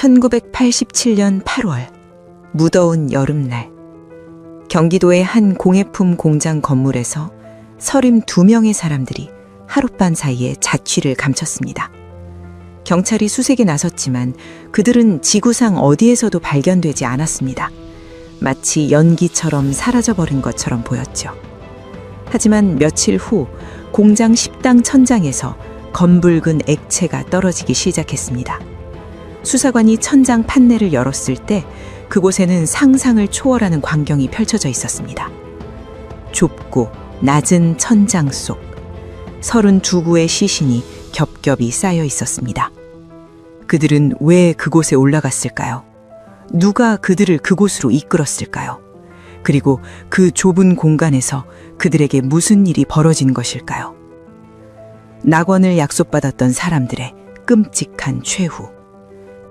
1987년 8월, 무더운 여름날, 경기도의 한 공예품 공장 건물에서 32명의 사람들이 하룻밤 사이에 자취를 감췄습니다. 경찰이 수색에 나섰지만 그들은 지구상 어디에서도 발견되지 않았습니다. 마치 연기처럼 사라져버린 것처럼 보였죠. 하지만 며칠 후 공장 식당 천장에서 검붉은 액체가 떨어지기 시작했습니다. 수사관이 천장 판넬을 열었을 때 그곳에는 상상을 초월하는 광경이 펼쳐져 있었습니다. 좁고 낮은 천장 속 32구의 시신이 겹겹이 쌓여 있었습니다. 그들은 왜 그곳에 올라갔을까요? 누가 그들을 그곳으로 이끌었을까요? 그리고 그 좁은 공간에서 그들에게 무슨 일이 벌어진 것일까요? 낙원을 약속받았던 사람들의 끔찍한 최후.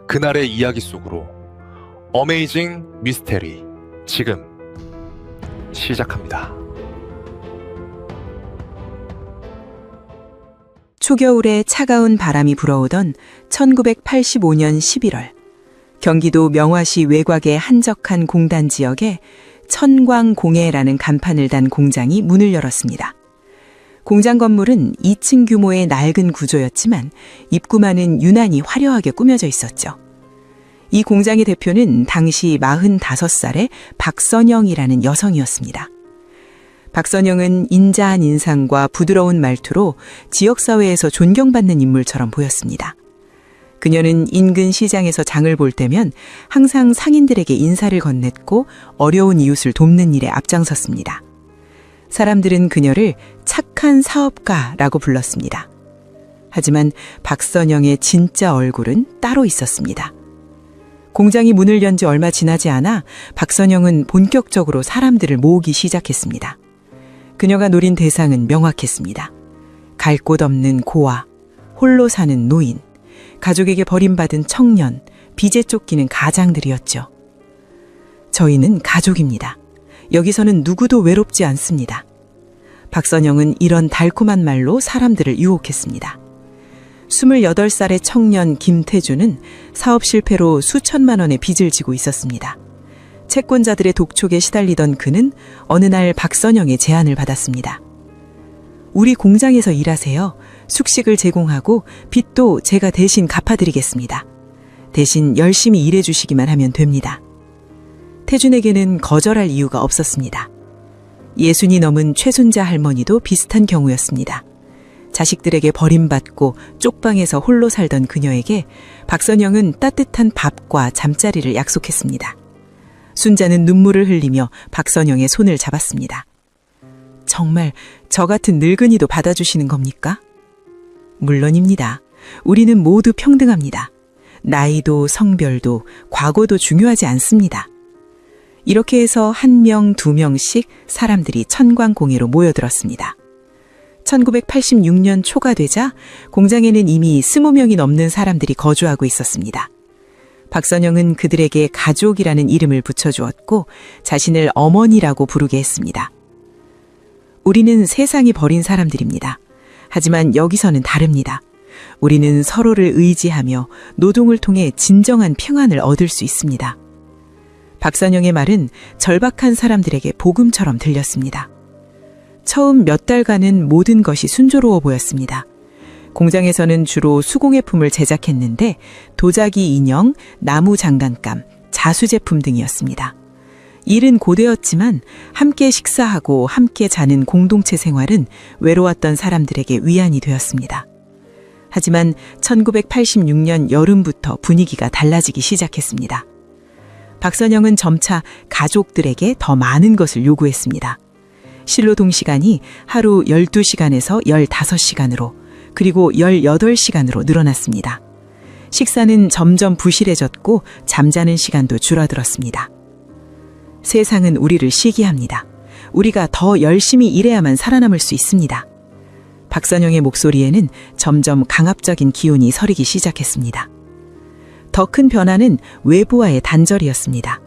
그날의 이야기 속으로 어메이징 미스테리 지금 시작합니다. 초겨울에 차가운 바람이 불어오던 1985년 11월, 경기도 명화시 외곽의 한적한 공단 지역에 천광공예라는 간판을 단 공장이 문을 열었습니다. 공장 건물은 2층 규모의 낡은 구조였지만 입구만은 유난히 화려하게 꾸며져 있었죠. 이 공장의 대표는 당시 45살의 박선영이라는 여성이었습니다. 박선영은 인자한 인상과 부드러운 말투로 지역사회에서 존경받는 인물처럼 보였습니다. 그녀는 인근 시장에서 장을 볼 때면 항상 상인들에게 인사를 건넸고 어려운 이웃을 돕는 일에 앞장섰습니다. 사람들은 그녀를 착한 사업가라고 불렀습니다. 하지만 박선영의 진짜 얼굴은 따로 있었습니다. 공장이 문을 연 지 얼마 지나지 않아 박선영은 본격적으로 사람들을 모으기 시작했습니다. 그녀가 노린 대상은 명확했습니다. 갈 곳 없는 고아, 홀로 사는 노인, 가족에게 버림받은 청년, 빚에 쫓기는 가장들이었죠. 저희는 가족입니다. 여기서는 누구도 외롭지 않습니다. 박선영은 이런 달콤한 말로 사람들을 유혹했습니다. 28살의 청년 김태주는 사업 실패로 수천만 원의 빚을 지고 있었습니다. 채권자들의 독촉에 시달리던 그는 어느 날 박선영의 제안을 받았습니다. 우리 공장에서 일하세요. 숙식을 제공하고 빚도 제가 대신 갚아드리겠습니다. 대신 열심히 일해주시기만 하면 됩니다. 태준에게는 거절할 이유가 없었습니다. 60이 넘은 최순자 할머니도 비슷한 경우였습니다. 자식들에게 버림받고 쪽방에서 홀로 살던 그녀에게 박선영은 따뜻한 밥과 잠자리를 약속했습니다. 순자는 눈물을 흘리며 박선영의 손을 잡았습니다. 정말 저 같은 늙은이도 받아주시는 겁니까? 물론입니다. 우리는 모두 평등합니다. 나이도 성별도 과거도 중요하지 않습니다. 이렇게 해서 1명, 2명씩 사람들이 천광공예로 모여들었습니다. 1986년 초가 되자 공장에는 이미 20명이 넘는 사람들이 거주하고 있었습니다. 박선영은 그들에게 가족이라는 이름을 붙여주었고 자신을 어머니라고 부르게 했습니다. 우리는 세상이 버린 사람들입니다. 하지만 여기서는 다릅니다. 우리는 서로를 의지하며 노동을 통해 진정한 평안을 얻을 수 있습니다. 박선영의 말은 절박한 사람들에게 복음처럼 들렸습니다. 처음 몇 달간은 모든 것이 순조로워 보였습니다. 공장에서는 주로 수공예품을 제작했는데 도자기 인형, 나무 장난감, 자수 제품 등이었습니다. 일은 고되었지만 함께 식사하고 함께 자는 공동체 생활은 외로웠던 사람들에게 위안이 되었습니다. 하지만 1986년 여름부터 분위기가 달라지기 시작했습니다. 박선영은 점차 가족들에게 더 많은 것을 요구했습니다. 실로 동시간이 하루 12시간에서 15시간으로 그리고 18시간으로 늘어났습니다. 식사는 점점 부실해졌고 잠자는 시간도 줄어들었습니다. 세상은 우리를 시기합니다. 우리가 더 열심히 일해야만 살아남을 수 있습니다. 박선영의 목소리에는 점점 강압적인 기운이 서리기 시작했습니다. 더 큰 변화는 외부와의 단절이었습니다.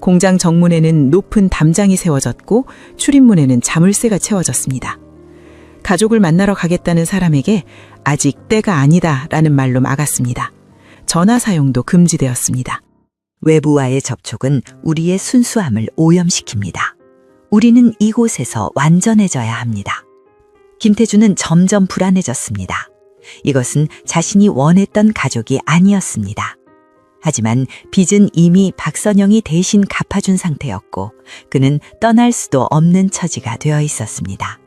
공장 정문에는 높은 담장이 세워졌고 출입문에는 자물쇠가 채워졌습니다. 가족을 만나러 가겠다는 사람에게 아직 때가 아니다 라는 말로 막았습니다. 전화 사용도 금지되었습니다. 외부와의 접촉은 우리의 순수함을 오염시킵니다. 우리는 이곳에서 완전해져야 합니다. 김태주는 점점 불안해졌습니다. 이것은 자신이 원했던 가족이 아니었습니다. 하지만 빚은 이미 박선영이 대신 갚아준 상태였고 그는 떠날 수도 없는 처지가 되어 있었습니다.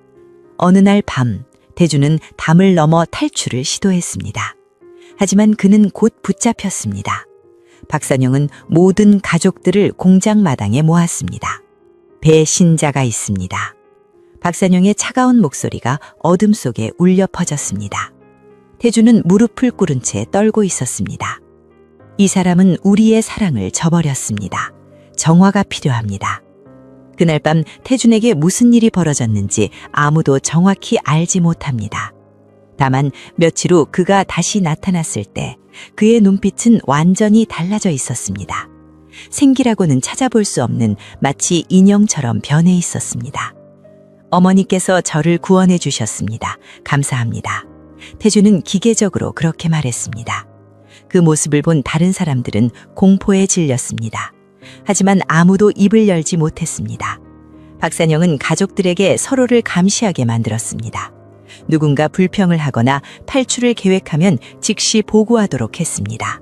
어느 날 밤, 태주는 담을 넘어 탈출을 시도했습니다. 하지만 그는 곧 붙잡혔습니다. 박선영은 모든 가족들을 공장 마당에 모았습니다. 배신자가 있습니다. 박선영의 차가운 목소리가 어둠 속에 울려 퍼졌습니다. 태주는 무릎을 꿇은 채 떨고 있었습니다. 이 사람은 우리의 사랑을 저버렸습니다. 정화가 필요합니다. 그날 밤 태준에게 무슨 일이 벌어졌는지 아무도 정확히 알지 못합니다. 다만 며칠 후 그가 다시 나타났을 때 그의 눈빛은 완전히 달라져 있었습니다. 생기라고는 찾아볼 수 없는 마치 인형처럼 변해 있었습니다. 어머니께서 저를 구원해 주셨습니다. 감사합니다. 태주는 기계적으로 그렇게 말했습니다. 그 모습을 본 다른 사람들은 공포에 질렸습니다. 하지만 아무도 입을 열지 못했습니다. 박선영은 가족들에게 서로를 감시하게 만들었습니다. 누군가 불평을 하거나 탈출을 계획하면 즉시 보고하도록 했습니다.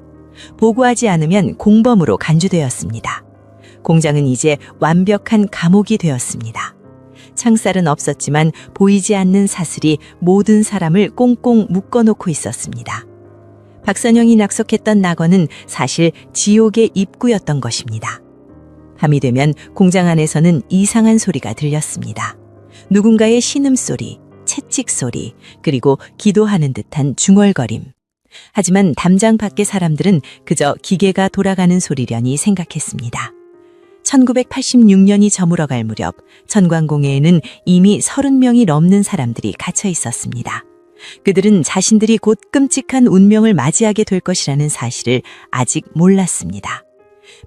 보고하지 않으면 공범으로 간주되었습니다. 공장은 이제 완벽한 감옥이 되었습니다. 창살은 없었지만 보이지 않는 사슬이 모든 사람을 꽁꽁 묶어놓고 있었습니다. 박선영이 낙석했던 낙원은 사실 지옥의 입구였던 것입니다. 밤이 되면 공장 안에서는 이상한 소리가 들렸습니다. 누군가의 신음소리, 채찍소리, 그리고 기도하는 듯한 중얼거림. 하지만 담장 밖의 사람들은 그저 기계가 돌아가는 소리려니 생각했습니다. 1986년이 저물어갈 무렵 천광공회에는 이미 30명이 넘는 사람들이 갇혀 있었습니다. 그들은 자신들이 곧 끔찍한 운명을 맞이하게 될 것이라는 사실을 아직 몰랐습니다.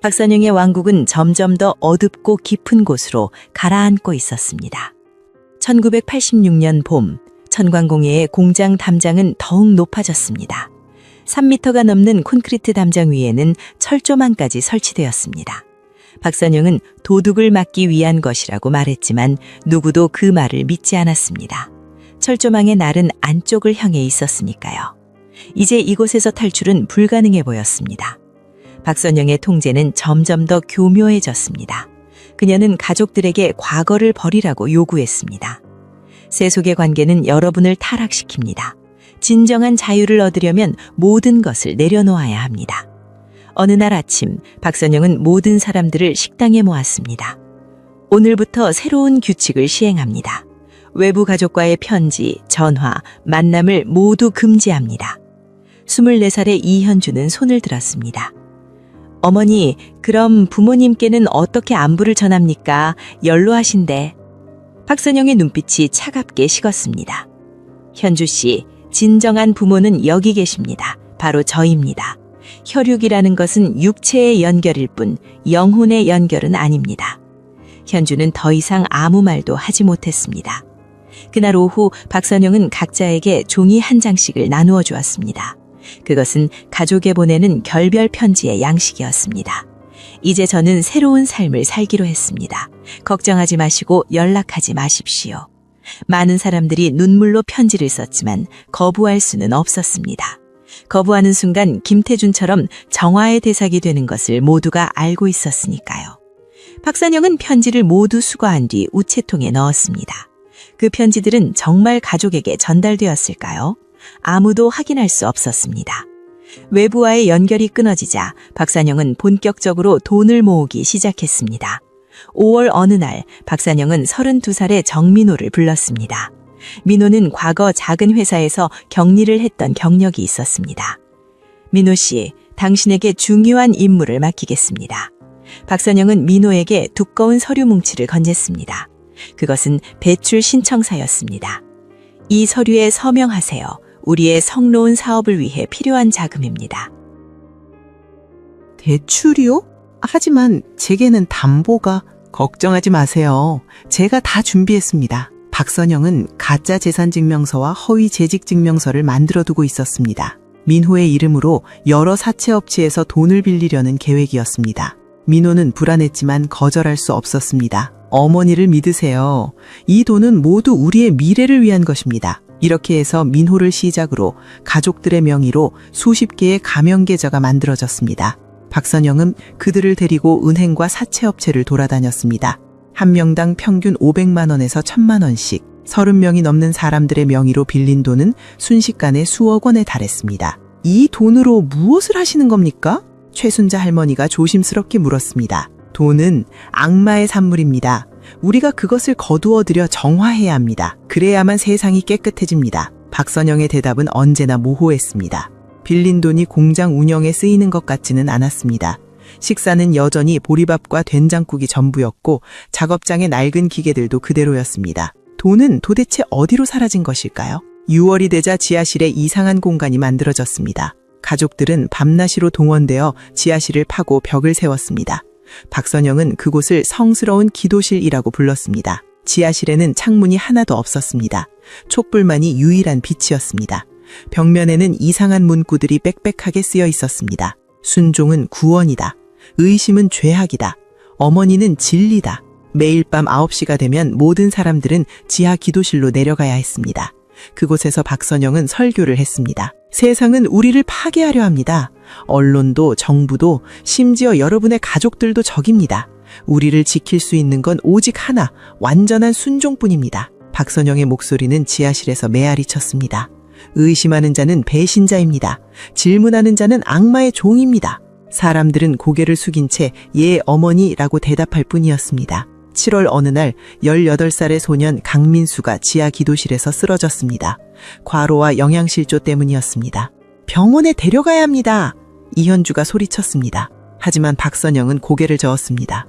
박선영의 왕국은 점점 더 어둡고 깊은 곳으로 가라앉고 있었습니다. 1986년 봄, 천광공회의 공장 담장은 더욱 높아졌습니다. 3m가 넘는 콘크리트 담장 위에는 철조망까지 설치되었습니다. 박선영은 도둑을 막기 위한 것이라고 말했지만 누구도 그 말을 믿지 않았습니다. 철조망의 날은 안쪽을 향해 있었으니까요. 이제 이곳에서 탈출은 불가능해 보였습니다. 박선영의 통제는 점점 더 교묘해졌습니다. 그녀는 가족들에게 과거를 버리라고 요구했습니다. 세속의 관계는 여러분을 타락시킵니다. 진정한 자유를 얻으려면 모든 것을 내려놓아야 합니다. 어느 날 아침, 박선영은 모든 사람들을 식당에 모았습니다. 오늘부터 새로운 규칙을 시행합니다. 외부 가족과의 편지, 전화, 만남을 모두 금지합니다. 24살의 이현주는 손을 들었습니다. 어머니, 그럼 부모님께는 어떻게 안부를 전합니까? 연로하신데. 박선영의 눈빛이 차갑게 식었습니다. 현주 씨, 진정한 부모는 여기 계십니다. 바로 저입니다. 혈육이라는 것은 육체의 연결일 뿐 영혼의 연결은 아닙니다. 현주는 더 이상 아무 말도 하지 못했습니다. 그날 오후 박선영은 각자에게 종이 한 장씩을 나누어 주었습니다. 그것은 가족에 보내는 결별 편지의 양식이었습니다. 이제 저는 새로운 삶을 살기로 했습니다. 걱정하지 마시고 연락하지 마십시오. 많은 사람들이 눈물로 편지를 썼지만 거부할 수는 없었습니다. 거부하는 순간 김태준처럼 정화의 대상이 되는 것을 모두가 알고 있었으니까요. 박선영은 편지를 모두 수거한 뒤 우체통에 넣었습니다. 그 편지들은 정말 가족에게 전달되었을까요? 아무도 확인할 수 없었습니다. 외부와의 연결이 끊어지자 박선영은 본격적으로 돈을 모으기 시작했습니다. 5월 어느 날 박선영은 32살의 정민호를 불렀습니다. 민호는 과거 작은 회사에서 격리를 했던 경력이 있었습니다. 민호 씨, 당신에게 중요한 임무를 맡기겠습니다. 박선영은 민호에게 두꺼운 서류 뭉치를 건넸습니다. 그것은 배출 신청서였습니다. 이 서류에 서명하세요. 우리의 성로운 사업을 위해 필요한 자금입니다. 대출이요? 하지만 제게는 담보가... 걱정하지 마세요. 제가 다 준비했습니다. 박선영은 가짜 재산증명서와 허위 재직증명서를 만들어두고 있었습니다. 민호의 이름으로 여러 사채업체에서 돈을 빌리려는 계획이었습니다. 민호는 불안했지만 거절할 수 없었습니다. 어머니를 믿으세요. 이 돈은 모두 우리의 미래를 위한 것입니다. 이렇게 해서 민호를 시작으로 가족들의 명의로 수십 개의 가명 계좌가 만들어졌습니다. 박선영은 그들을 데리고 은행과 사채업체를 돌아다녔습니다. 한 명당 평균 500만 원에서 1000만 원씩 30명이 넘는 사람들의 명의로 빌린 돈은 순식간에 수억 원에 달했습니다. 이 돈으로 무엇을 하시는 겁니까? 최순자 할머니가 조심스럽게 물었습니다. 돈은 악마의 산물입니다. 우리가 그것을 거두어들여 정화해야 합니다. 그래야만 세상이 깨끗해집니다. 박선영의 대답은 언제나 모호했습니다. 빌린 돈이 공장 운영에 쓰이는 것 같지는 않았습니다. 식사는 여전히 보리밥과 된장국이 전부였고 작업장의 낡은 기계들도 그대로였습니다. 돈은 도대체 어디로 사라진 것일까요? 6월이 되자 지하실에 이상한 공간이 만들어졌습니다. 가족들은 밤낮이로 동원되어 지하실을 파고 벽을 세웠습니다. 박선영은 그곳을 성스러운 기도실이라고 불렀습니다. 지하실에는 창문이 하나도 없었습니다. 촛불만이 유일한 빛이었습니다. 벽면에는 이상한 문구들이 빽빽하게 쓰여 있었습니다. 순종은 구원이다. 의심은 죄악이다. 어머니는 진리다. 매일 밤 9시가 되면 모든 사람들은 지하 기도실로 내려가야 했습니다. 그곳에서 박선영은 설교를 했습니다. 세상은 우리를 파괴하려 합니다. 언론도 정부도 심지어 여러분의 가족들도 적입니다. 우리를 지킬 수 있는 건 오직 하나, 완전한 순종뿐입니다. 박선영의 목소리는 지하실에서 메아리 쳤습니다. 의심하는 자는 배신자입니다. 질문하는 자는 악마의 종입니다. 사람들은 고개를 숙인 채 예 어머니라고 대답할 뿐이었습니다. 7월 어느 날 18살의 소년 강민수가 지하 기도실에서 쓰러졌습니다. 과로와 영양실조 때문이었습니다. 병원에 데려가야 합니다. 이현주가 소리쳤습니다. 하지만 박선영은 고개를 저었습니다.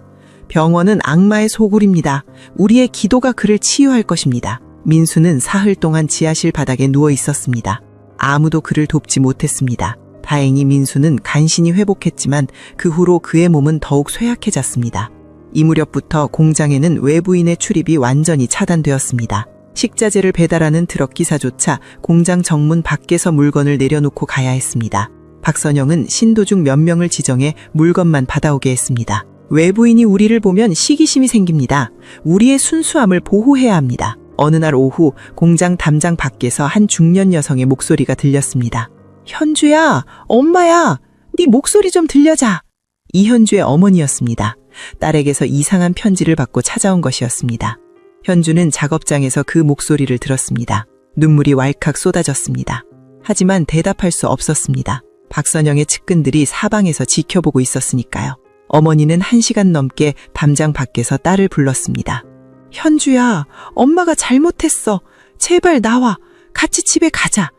병원은 악마의 소굴입니다. 우리의 기도가 그를 치유할 것입니다. 민수는 사흘 동안 지하실 바닥에 누워 있었습니다. 아무도 그를 돕지 못했습니다. 다행히 민수는 간신히 회복했지만 그 후로 그의 몸은 더욱 쇠약해졌습니다. 이 무렵부터 공장에는 외부인의 출입이 완전히 차단되었습니다. 식자재를 배달하는 트럭 기사조차 공장 정문 밖에서 물건을 내려놓고 가야 했습니다. 박선영은 신도중 몇 명을 지정해 물건만 받아오게 했습니다. 외부인이 우리를 보면 시기심이 생깁니다. 우리의 순수함을 보호해야 합니다. 어느 날 오후 공장 담장 밖에서 한 중년 여성의 목소리가 들렸습니다. 현주야, 엄마야, 네 목소리 좀 들려자. 이현주의 어머니였습니다. 딸에게서 이상한 편지를 받고 찾아온 것이었습니다. 현주는 작업장에서 그 목소리를 들었습니다. 눈물이 왈칵 쏟아졌습니다. 하지만 대답할 수 없었습니다. 박선영의 측근들이 사방에서 지켜보고 있었으니까요. 어머니는 1시간 넘게 담장 밖에서 딸을 불렀습니다. 현주야, 엄마가 잘못했어. 제발 나와. 같이 집에 가자.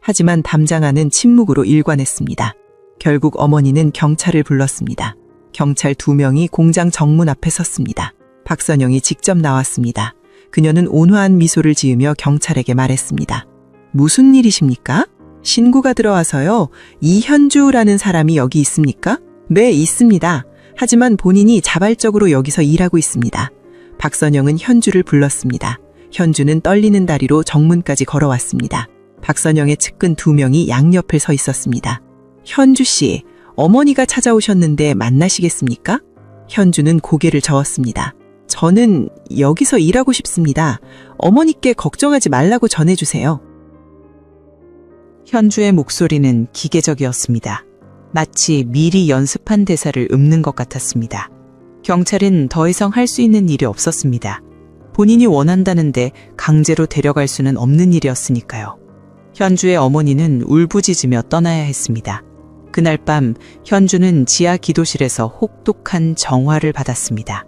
하지만 담장 안은 침묵으로 일관했습니다. 결국 어머니는 경찰을 불렀습니다. 경찰 2명이 공장 정문 앞에 섰습니다. 박선영이 직접 나왔습니다. 그녀는 온화한 미소를 지으며 경찰에게 말했습니다. 무슨 일이십니까? 신고가 들어와서요. 이현주라는 사람이 여기 있습니까? 네, 있습니다. 하지만 본인이 자발적으로 여기서 일하고 있습니다. 박선영은 현주를 불렀습니다. 현주는 떨리는 다리로 정문까지 걸어왔습니다. 박선영의 측근 2명이 양옆에 서 있었습니다. 현주 씨, 어머니가 찾아오셨는데 만나시겠습니까? 현주는 고개를 저었습니다. 저는 여기서 일하고 싶습니다. 어머니께 걱정하지 말라고 전해주세요. 현주의 목소리는 기계적이었습니다. 마치 미리 연습한 대사를 읊는 것 같았습니다. 경찰은 더 이상 할 수 있는 일이 없었습니다. 본인이 원한다는데 강제로 데려갈 수는 없는 일이었으니까요. 현주의 어머니는 울부짖으며 떠나야 했습니다. 그날 밤 현주는 지하 기도실에서 혹독한 정화를 받았습니다.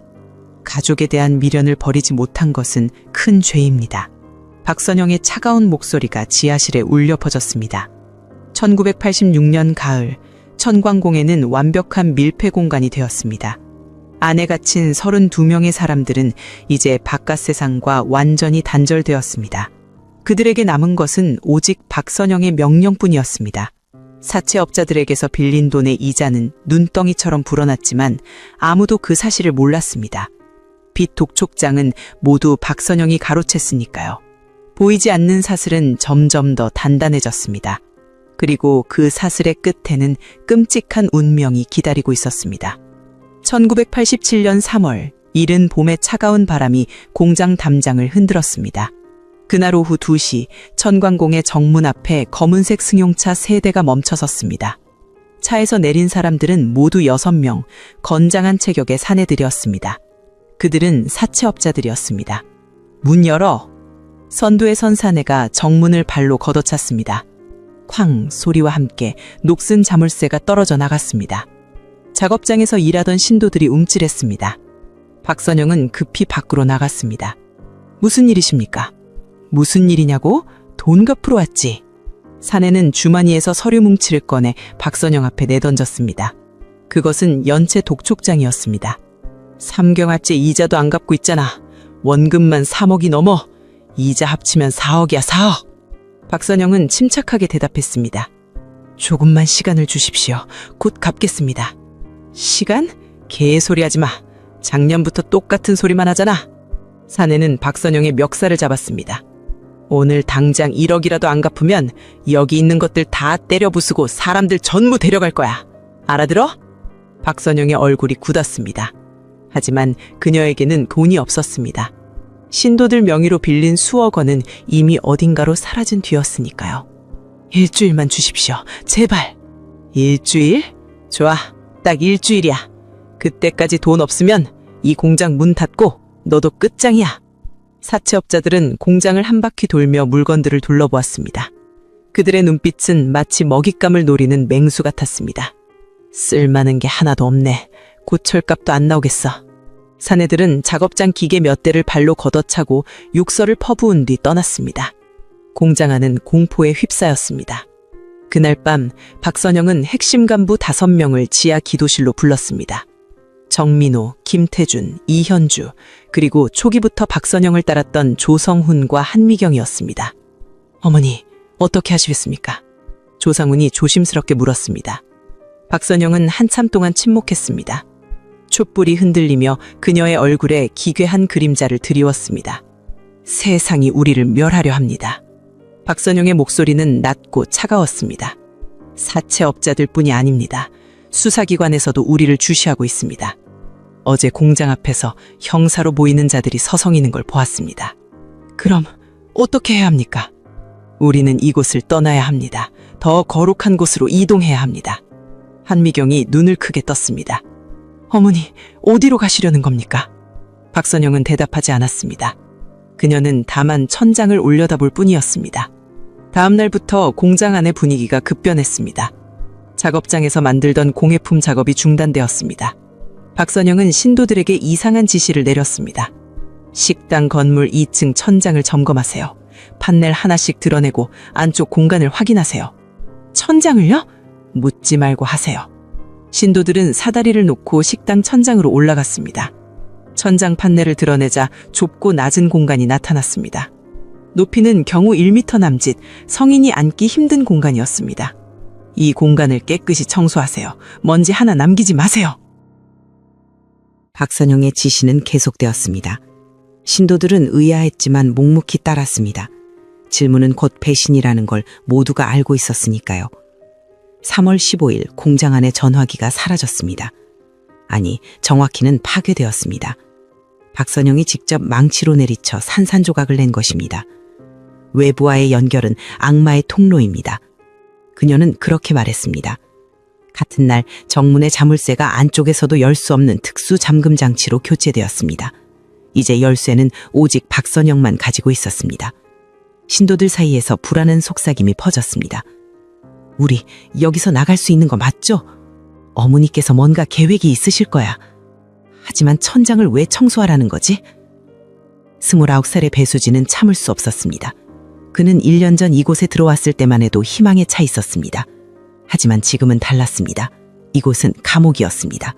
가족에 대한 미련을 버리지 못한 것은 큰 죄입니다. 박선영의 차가운 목소리가 지하실에 울려 퍼졌습니다. 1986년 가을, 천광공에는 완벽한 밀폐 공간이 되었습니다. 안에 갇힌 32명의 사람들은 이제 바깥 세상과 완전히 단절되었습니다. 그들에게 남은 것은 오직 박선영의 명령뿐이었습니다. 사채업자들에게서 빌린 돈의 이자는 눈덩이처럼 불어났지만 아무도 그 사실을 몰랐습니다. 빚 독촉장은 모두 박선영이 가로챘으니까요. 보이지 않는 사슬은 점점 더 단단해졌습니다. 그리고 그 사슬의 끝에는 끔찍한 운명이 기다리고 있었습니다. 1987년 3월, 이른 봄의 차가운 바람이 공장 담장을 흔들었습니다. 그날 오후 2시, 천광공의 정문 앞에 검은색 승용차 3대가 멈춰섰습니다. 차에서 내린 사람들은 모두 6명, 건장한 체격의 사내들이었습니다. 그들은 사채업자들이었습니다. 문 열어! 선두에 선 사내가 정문을 발로 걷어찼습니다. 쾅 소리와 함께 녹슨 자물쇠가 떨어져 나갔습니다. 작업장에서 일하던 신도들이 움찔했습니다. 박선영은 급히 밖으로 나갔습니다. 무슨 일이십니까? 무슨 일이냐고? 돈 갚으러 왔지. 사내는 주머니에서 서류 뭉치를 꺼내 박선영 앞에 내던졌습니다. 그것은 연체 독촉장이었습니다. 3개월째 이자도 안 갚고 있잖아. 원금만 3억이 넘어. 이자 합치면 4억이야, 4억. 박선영은 침착하게 대답했습니다. 조금만 시간을 주십시오. 곧 갚겠습니다. 시간? 개소리 하지 마. 작년부터 똑같은 소리만 하잖아. 사내는 박선영의 멱살을 잡았습니다. 오늘 당장 1억이라도 안 갚으면 여기 있는 것들 다 때려 부수고 사람들 전부 데려갈 거야. 알아들어? 박선영의 얼굴이 굳었습니다. 하지만 그녀에게는 돈이 없었습니다. 신도들 명의로 빌린 수억 원은 이미 어딘가로 사라진 뒤였으니까요. 일주일만 주십시오. 제발. 일주일? 좋아. 딱 일주일이야. 그때까지 돈 없으면 이 공장 문 닫고 너도 끝장이야. 사채업자들은 공장을 한 바퀴 돌며 물건들을 둘러보았습니다. 그들의 눈빛은 마치 먹잇감을 노리는 맹수 같았습니다. 쓸만한 게 하나도 없네. 고철값도 안 나오겠어. 사내들은 작업장 기계 몇 대를 발로 걷어차고 욕설을 퍼부은 뒤 떠났습니다. 공장 안은 공포에 휩싸였습니다. 그날 밤 박선영은 핵심 간부 5명을 지하 기도실로 불렀습니다. 정민호, 김태준, 이현주, 그리고 초기부터 박선영을 따랐던 조성훈과 한미경이었습니다. 어머니, 어떻게 하시겠습니까? 조상훈이 조심스럽게 물었습니다. 박선영은 한참 동안 침묵했습니다. 촛불이 흔들리며 그녀의 얼굴에 기괴한 그림자를 드리웠습니다. 세상이 우리를 멸하려 합니다. 박선영의 목소리는 낮고 차가웠습니다. 사채업자들뿐이 아닙니다. 수사기관에서도 우리를 주시하고 있습니다. 어제 공장 앞에서 형사로 보이는 자들이 서성이는 걸 보았습니다. 그럼 어떻게 해야 합니까? 우리는 이곳을 떠나야 합니다. 더 거룩한 곳으로 이동해야 합니다. 한미경이 눈을 크게 떴습니다. 어머니, 어디로 가시려는 겁니까? 박선영은 대답하지 않았습니다. 그녀는 다만 천장을 올려다볼 뿐이었습니다. 다음 날부터 공장 안의 분위기가 급변했습니다. 작업장에서 만들던 공예품 작업이 중단되었습니다. 박선영은 신도들에게 이상한 지시를 내렸습니다. 식당 건물 2층 천장을 점검하세요. 판넬 하나씩 드러내고 안쪽 공간을 확인하세요. 천장을요? 묻지 말고 하세요. 신도들은 사다리를 놓고 식당 천장으로 올라갔습니다. 천장 판넬을 드러내자 좁고 낮은 공간이 나타났습니다. 높이는 경우 1m 남짓, 성인이 앉기 힘든 공간이었습니다. 이 공간을 깨끗이 청소하세요. 먼지 하나 남기지 마세요. 박선영의 지시는 계속되었습니다. 신도들은 의아했지만 묵묵히 따랐습니다. 질문은 곧 배신이라는 걸 모두가 알고 있었으니까요. 3월 15일 공장 안의 전화기가 사라졌습니다. 아니, 정확히는 파괴되었습니다. 박선영이 직접 망치로 내리쳐 산산조각을 낸 것입니다. 외부와의 연결은 악마의 통로입니다. 그녀는 그렇게 말했습니다. 같은 날 정문의 자물쇠가 안쪽에서도 열 수 없는 특수 잠금 장치로 교체되었습니다. 이제 열쇠는 오직 박선영만 가지고 있었습니다. 신도들 사이에서 불안한 속삭임이 퍼졌습니다. 우리 여기서 나갈 수 있는 거 맞죠? 어머니께서 뭔가 계획이 있으실 거야. 하지만 천장을 왜 청소하라는 거지? 29살의 배수진은 참을 수 없었습니다. 그는 1년 전 이곳에 들어왔을 때만 해도 희망에 차 있었습니다. 하지만 지금은 달랐습니다. 이곳은 감옥이었습니다.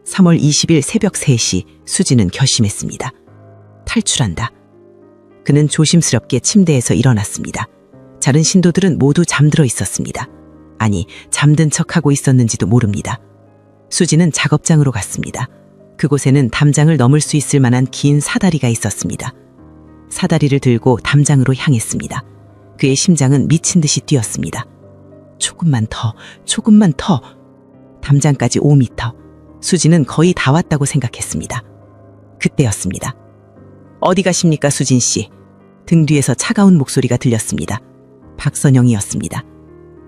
3월 20일 새벽 3시 수진은 결심했습니다. 탈출한다. 그는 조심스럽게 침대에서 일어났습니다. 다른 신도들은 모두 잠들어 있었습니다. 아니, 잠든 척하고 있었는지도 모릅니다. 수진은 작업장으로 갔습니다. 그곳에는 담장을 넘을 수 있을 만한 긴 사다리가 있었습니다. 사다리를 들고 담장으로 향했습니다. 그의 심장은 미친 듯이 뛰었습니다. 조금만 더. 담장까지 5m. 수진은 거의 다 왔다고 생각했습니다. 그때였습니다. 어디 가십니까, 수진 씨? 등 뒤에서 차가운 목소리가 들렸습니다. 박선영이었습니다.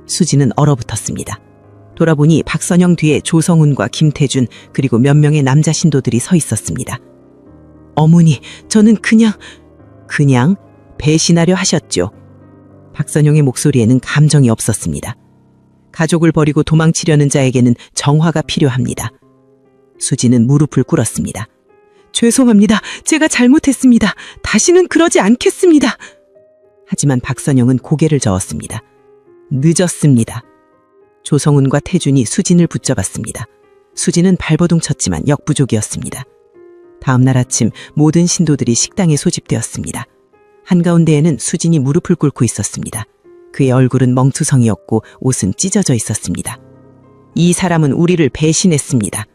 수진은 얼어붙었습니다. 돌아보니 박선영 뒤에 조성훈과 김태준 그리고 몇 명의 남자 신도들이 서 있었습니다. 어머니, 저는 그냥 배신하려 하셨죠. 박선영의 목소리에는 감정이 없었습니다. 가족을 버리고 도망치려는 자에게는 정화가 필요합니다. 수진은 무릎을 꿇었습니다. 죄송합니다. 제가 잘못했습니다. 다시는 그러지 않겠습니다. 하지만 박선영은 고개를 저었습니다. 늦었습니다. 조성훈과 태준이 수진을 붙잡았습니다. 수진은 발버둥 쳤지만 역부족이었습니다. 다음 날 아침 모든 신도들이 식당에 소집되었습니다. 한가운데에는 수진이 무릎을 꿇고 있었습니다. 그의 얼굴은 멍투성이었고 옷은 찢어져 있었습니다. 이 사람은 우리를 배신했습니다.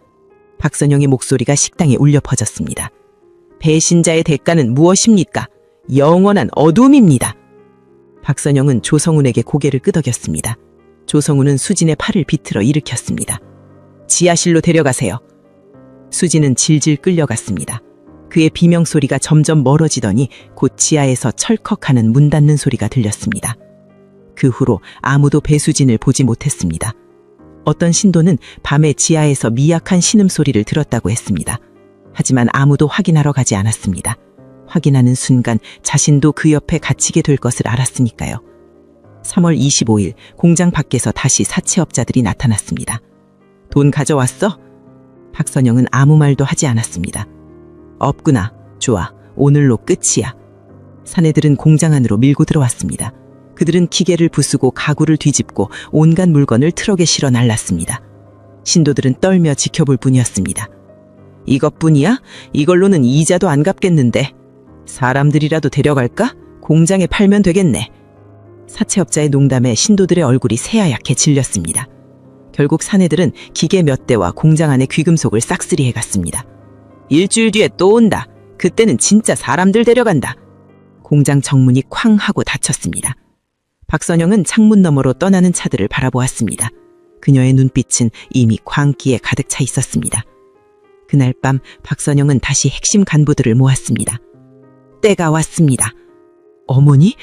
박선영의 목소리가 식당에 울려 퍼졌습니다. 배신자의 대가는 무엇입니까? 영원한 어둠입니다. 박선영은 조성훈에게 고개를 끄덕였습니다. 조성훈은 수진의 팔을 비틀어 일으켰습니다. 지하실로 데려가세요. 수진은 질질 끌려갔습니다. 그의 비명소리가 점점 멀어지더니 곧 지하에서 철컥하는 문 닫는 소리가 들렸습니다. 그 후로 아무도 배수진을 보지 못했습니다. 어떤 신도는 밤에 지하에서 미약한 신음소리를 들었다고 했습니다. 하지만 아무도 확인하러 가지 않았습니다. 확인하는 순간 자신도 그 옆에 갇히게 될 것을 알았으니까요. 3월 25일 공장 밖에서 다시 사채업자들이 나타났습니다. 돈 가져왔어? 박선영은 아무 말도 하지 않았습니다. 없구나. 좋아. 오늘로 끝이야. 사내들은 공장 안으로 밀고 들어왔습니다. 그들은 기계를 부수고 가구를 뒤집고 온갖 물건을 트럭에 실어 날랐습니다. 신도들은 떨며 지켜볼 뿐이었습니다. 이것뿐이야? 이걸로는 이자도 안 갚겠는데. 사람들이라도 데려갈까? 공장에 팔면 되겠네. 사채업자의 농담에 신도들의 얼굴이 새하얗게 질렸습니다. 결국 사내들은 기계 몇 대와 공장 안의 귀금속을 싹쓸이해갔습니다. 일주일 뒤에 또 온다. 그때는 진짜 사람들 데려간다. 공장 정문이 쾅 하고 닫혔습니다. 박선영은 창문 너머로 떠나는 차들을 바라보았습니다. 그녀의 눈빛은 이미 광기에 가득 차 있었습니다. 그날 밤 박선영은 다시 핵심 간부들을 모았습니다. 때가 왔습니다. 어머니?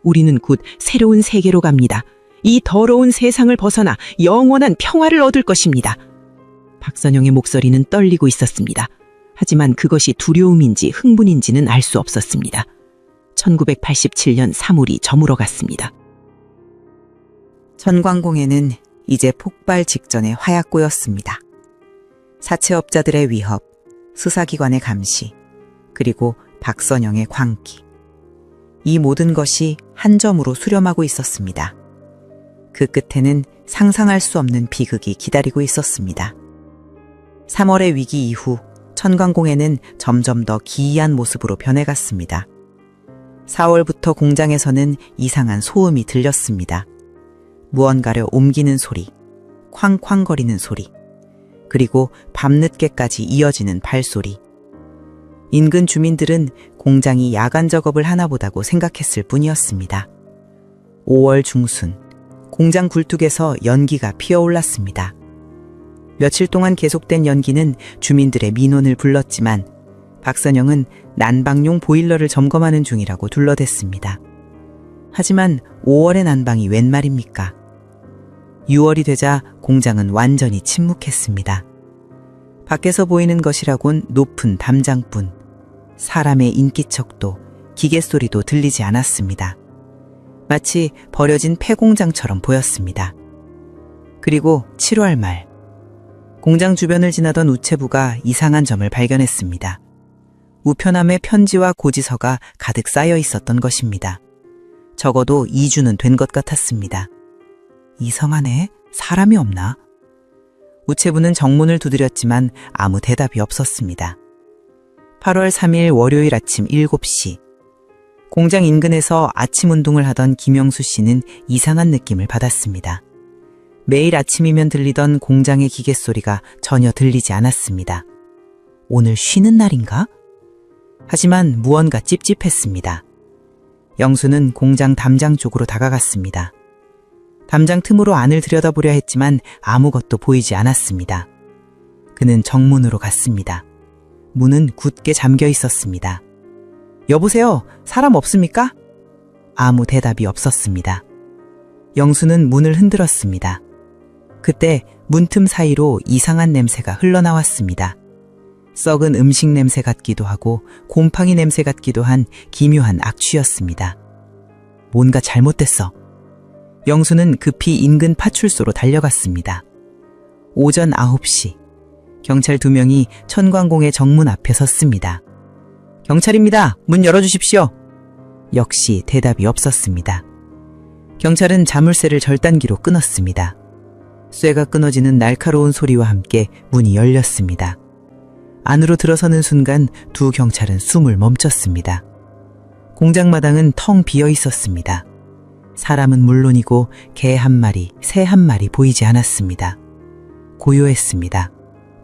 우리는 곧 새로운 세계로 갑니다. 이 더러운 세상을 벗어나 영원한 평화를 얻을 것입니다. 박선영의 목소리는 떨리고 있었습니다. 하지만 그것이 두려움인지 흥분인지는 알 수 없었습니다. 1987년 3월이 저물어갔습니다. 천광공에는 이제 폭발 직전의 화약고였습니다. 사채업자들의 위협, 수사기관의 감시, 그리고 박선영의 광기. 이 모든 것이 한 점으로 수렴하고 있었습니다. 그 끝에는 상상할 수 없는 비극이 기다리고 있었습니다. 3월의 위기 이후 천광공에는 점점 더 기이한 모습으로 변해갔습니다. 4월부터 공장에서는 이상한 소음이 들렸습니다. 무언가를 옮기는 소리, 쾅쾅거리는 소리, 그리고 밤늦게까지 이어지는 발소리. 인근 주민들은 공장이 야간 작업을 하나 보다고 생각했을 뿐이었습니다. 5월 중순, 공장 굴뚝에서 연기가 피어올랐습니다. 며칠 동안 계속된 연기는 주민들의 민원을 불렀지만 박선영은 난방용 보일러를 점검하는 중이라고 둘러댔습니다. 하지만 5월의 난방이 웬 말입니까? 6월이 되자 공장은 완전히 침묵했습니다. 밖에서 보이는 것이라곤 높은 담장뿐, 사람의 인기척도, 기계 소리도 들리지 않았습니다. 마치 버려진 폐공장처럼 보였습니다. 그리고 7월 말, 공장 주변을 지나던 우체부가 이상한 점을 발견했습니다. 우편함에 편지와 고지서가 가득 쌓여 있었던 것입니다. 적어도 2주는 된 것 같았습니다. 이상하네. 사람이 없나? 우체부는 정문을 두드렸지만 아무 대답이 없었습니다. 8월 3일 월요일 아침 7시. 공장 인근에서 아침 운동을 하던 김영수 씨는 이상한 느낌을 받았습니다. 매일 아침이면 들리던 공장의 기계 소리가 전혀 들리지 않았습니다. 오늘 쉬는 날인가? 하지만 무언가 찝찝했습니다. 영수는 공장 담장 쪽으로 다가갔습니다. 담장 틈으로 안을 들여다보려 했지만 아무것도 보이지 않았습니다. 그는 정문으로 갔습니다. 문은 굳게 잠겨 있었습니다. 여보세요? 사람 없습니까? 아무 대답이 없었습니다. 영수는 문을 흔들었습니다. 그때 문틈 사이로 이상한 냄새가 흘러나왔습니다. 썩은 음식 냄새 같기도 하고 곰팡이 냄새 같기도 한 기묘한 악취였습니다. 뭔가 잘못됐어. 영수는 급히 인근 파출소로 달려갔습니다. 오전 9시, 경찰 2명이 천광공의 정문 앞에 섰습니다. 경찰입니다. 문 열어주십시오. 역시 대답이 없었습니다. 경찰은 자물쇠를 절단기로 끊었습니다. 쇠가 끊어지는 날카로운 소리와 함께 문이 열렸습니다. 안으로 들어서는 순간 두 경찰은 숨을 멈췄습니다. 공장 마당은 텅 비어 있었습니다. 사람은 물론이고 개 한 마리, 새 한 마리 보이지 않았습니다. 고요했습니다.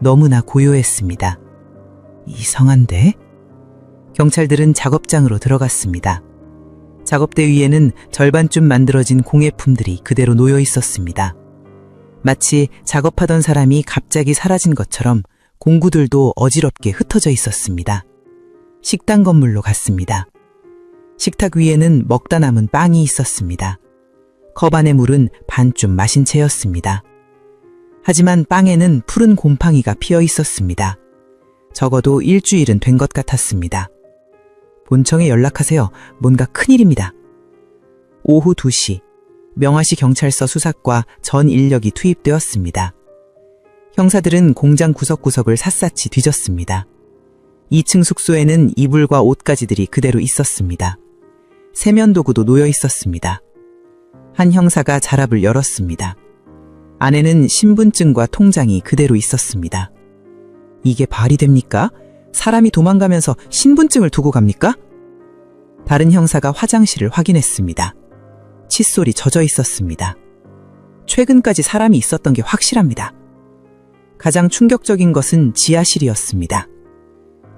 너무나 고요했습니다. 이상한데? 경찰들은 작업장으로 들어갔습니다. 작업대 위에는 절반쯤 만들어진 공예품들이 그대로 놓여 있었습니다. 마치 작업하던 사람이 갑자기 사라진 것처럼 공구들도 어지럽게 흩어져 있었습니다. 식당 건물로 갔습니다. 식탁 위에는 먹다 남은 빵이 있었습니다. 컵 안의 물은 반쯤 마신 채였습니다. 하지만 빵에는 푸른 곰팡이가 피어 있었습니다. 적어도 일주일은 된 것 같았습니다. 본청에 연락하세요. 뭔가 큰일입니다. 오후 2시, 명화시 경찰서 수사과 전 인력이 투입되었습니다. 형사들은 공장 구석구석을 샅샅이 뒤졌습니다. 2층 숙소에는 이불과 옷가지들이 그대로 있었습니다. 세면도구도 놓여 있었습니다. 한 형사가 자랍을 열었습니다. 안에는 신분증과 통장이 그대로 있었습니다. 이게 발이 됩니까? 사람이 도망가면서 신분증을 두고 갑니까? 다른 형사가 화장실을 확인했습니다. 칫솔이 젖어 있었습니다. 최근까지 사람이 있었던 게 확실합니다. 가장 충격적인 것은 지하실이었습니다.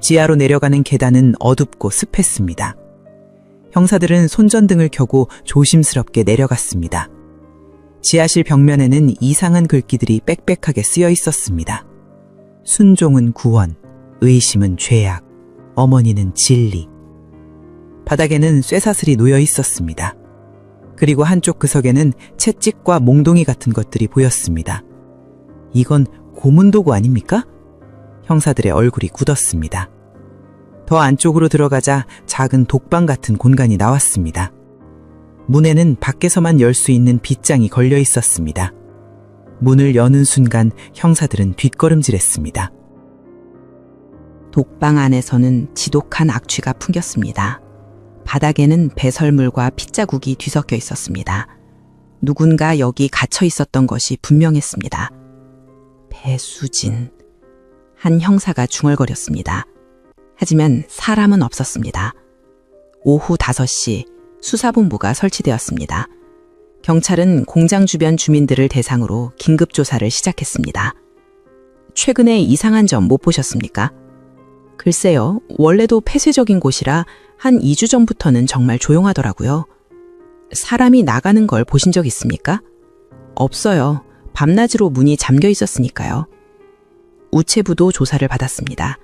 지하로 내려가는 계단은 어둡고 습했습니다. 형사들은 손전등을 켜고 조심스럽게 내려갔습니다. 지하실 벽면에는 이상한 글귀들이 빽빽하게 쓰여 있었습니다. 순종은 구원, 의심은 죄악, 어머니는 진리. 바닥에는 쇠사슬이 놓여 있었습니다. 그리고 한쪽 구석에는 채찍과 몽둥이 같은 것들이 보였습니다. 이건 고문도구 아닙니까? 형사들의 얼굴이 굳었습니다. 더 안쪽으로 들어가자 작은 독방 같은 공간이 나왔습니다. 문에는 밖에서만 열 수 있는 빗장이 걸려 있었습니다. 문을 여는 순간 형사들은 뒷걸음질했습니다. 독방 안에서는 지독한 악취가 풍겼습니다. 바닥에는 배설물과 핏자국이 뒤섞여 있었습니다. 누군가 여기 갇혀 있었던 것이 분명했습니다. 배수진. 한 형사가 중얼거렸습니다. 하지만 사람은 없었습니다. 오후 5시 수사본부가 설치되었습니다. 경찰은 공장 주변 주민들을 대상으로 긴급조사를 시작했습니다. 최근에 이상한 점 못 보셨습니까? 글쎄요, 원래도 폐쇄적인 곳이라 한 2주 전부터는 정말 조용하더라고요. 사람이 나가는 걸 보신 적 있습니까? 없어요. 밤낮으로 문이 잠겨 있었으니까요. 우체부도 조사를 받았습니다.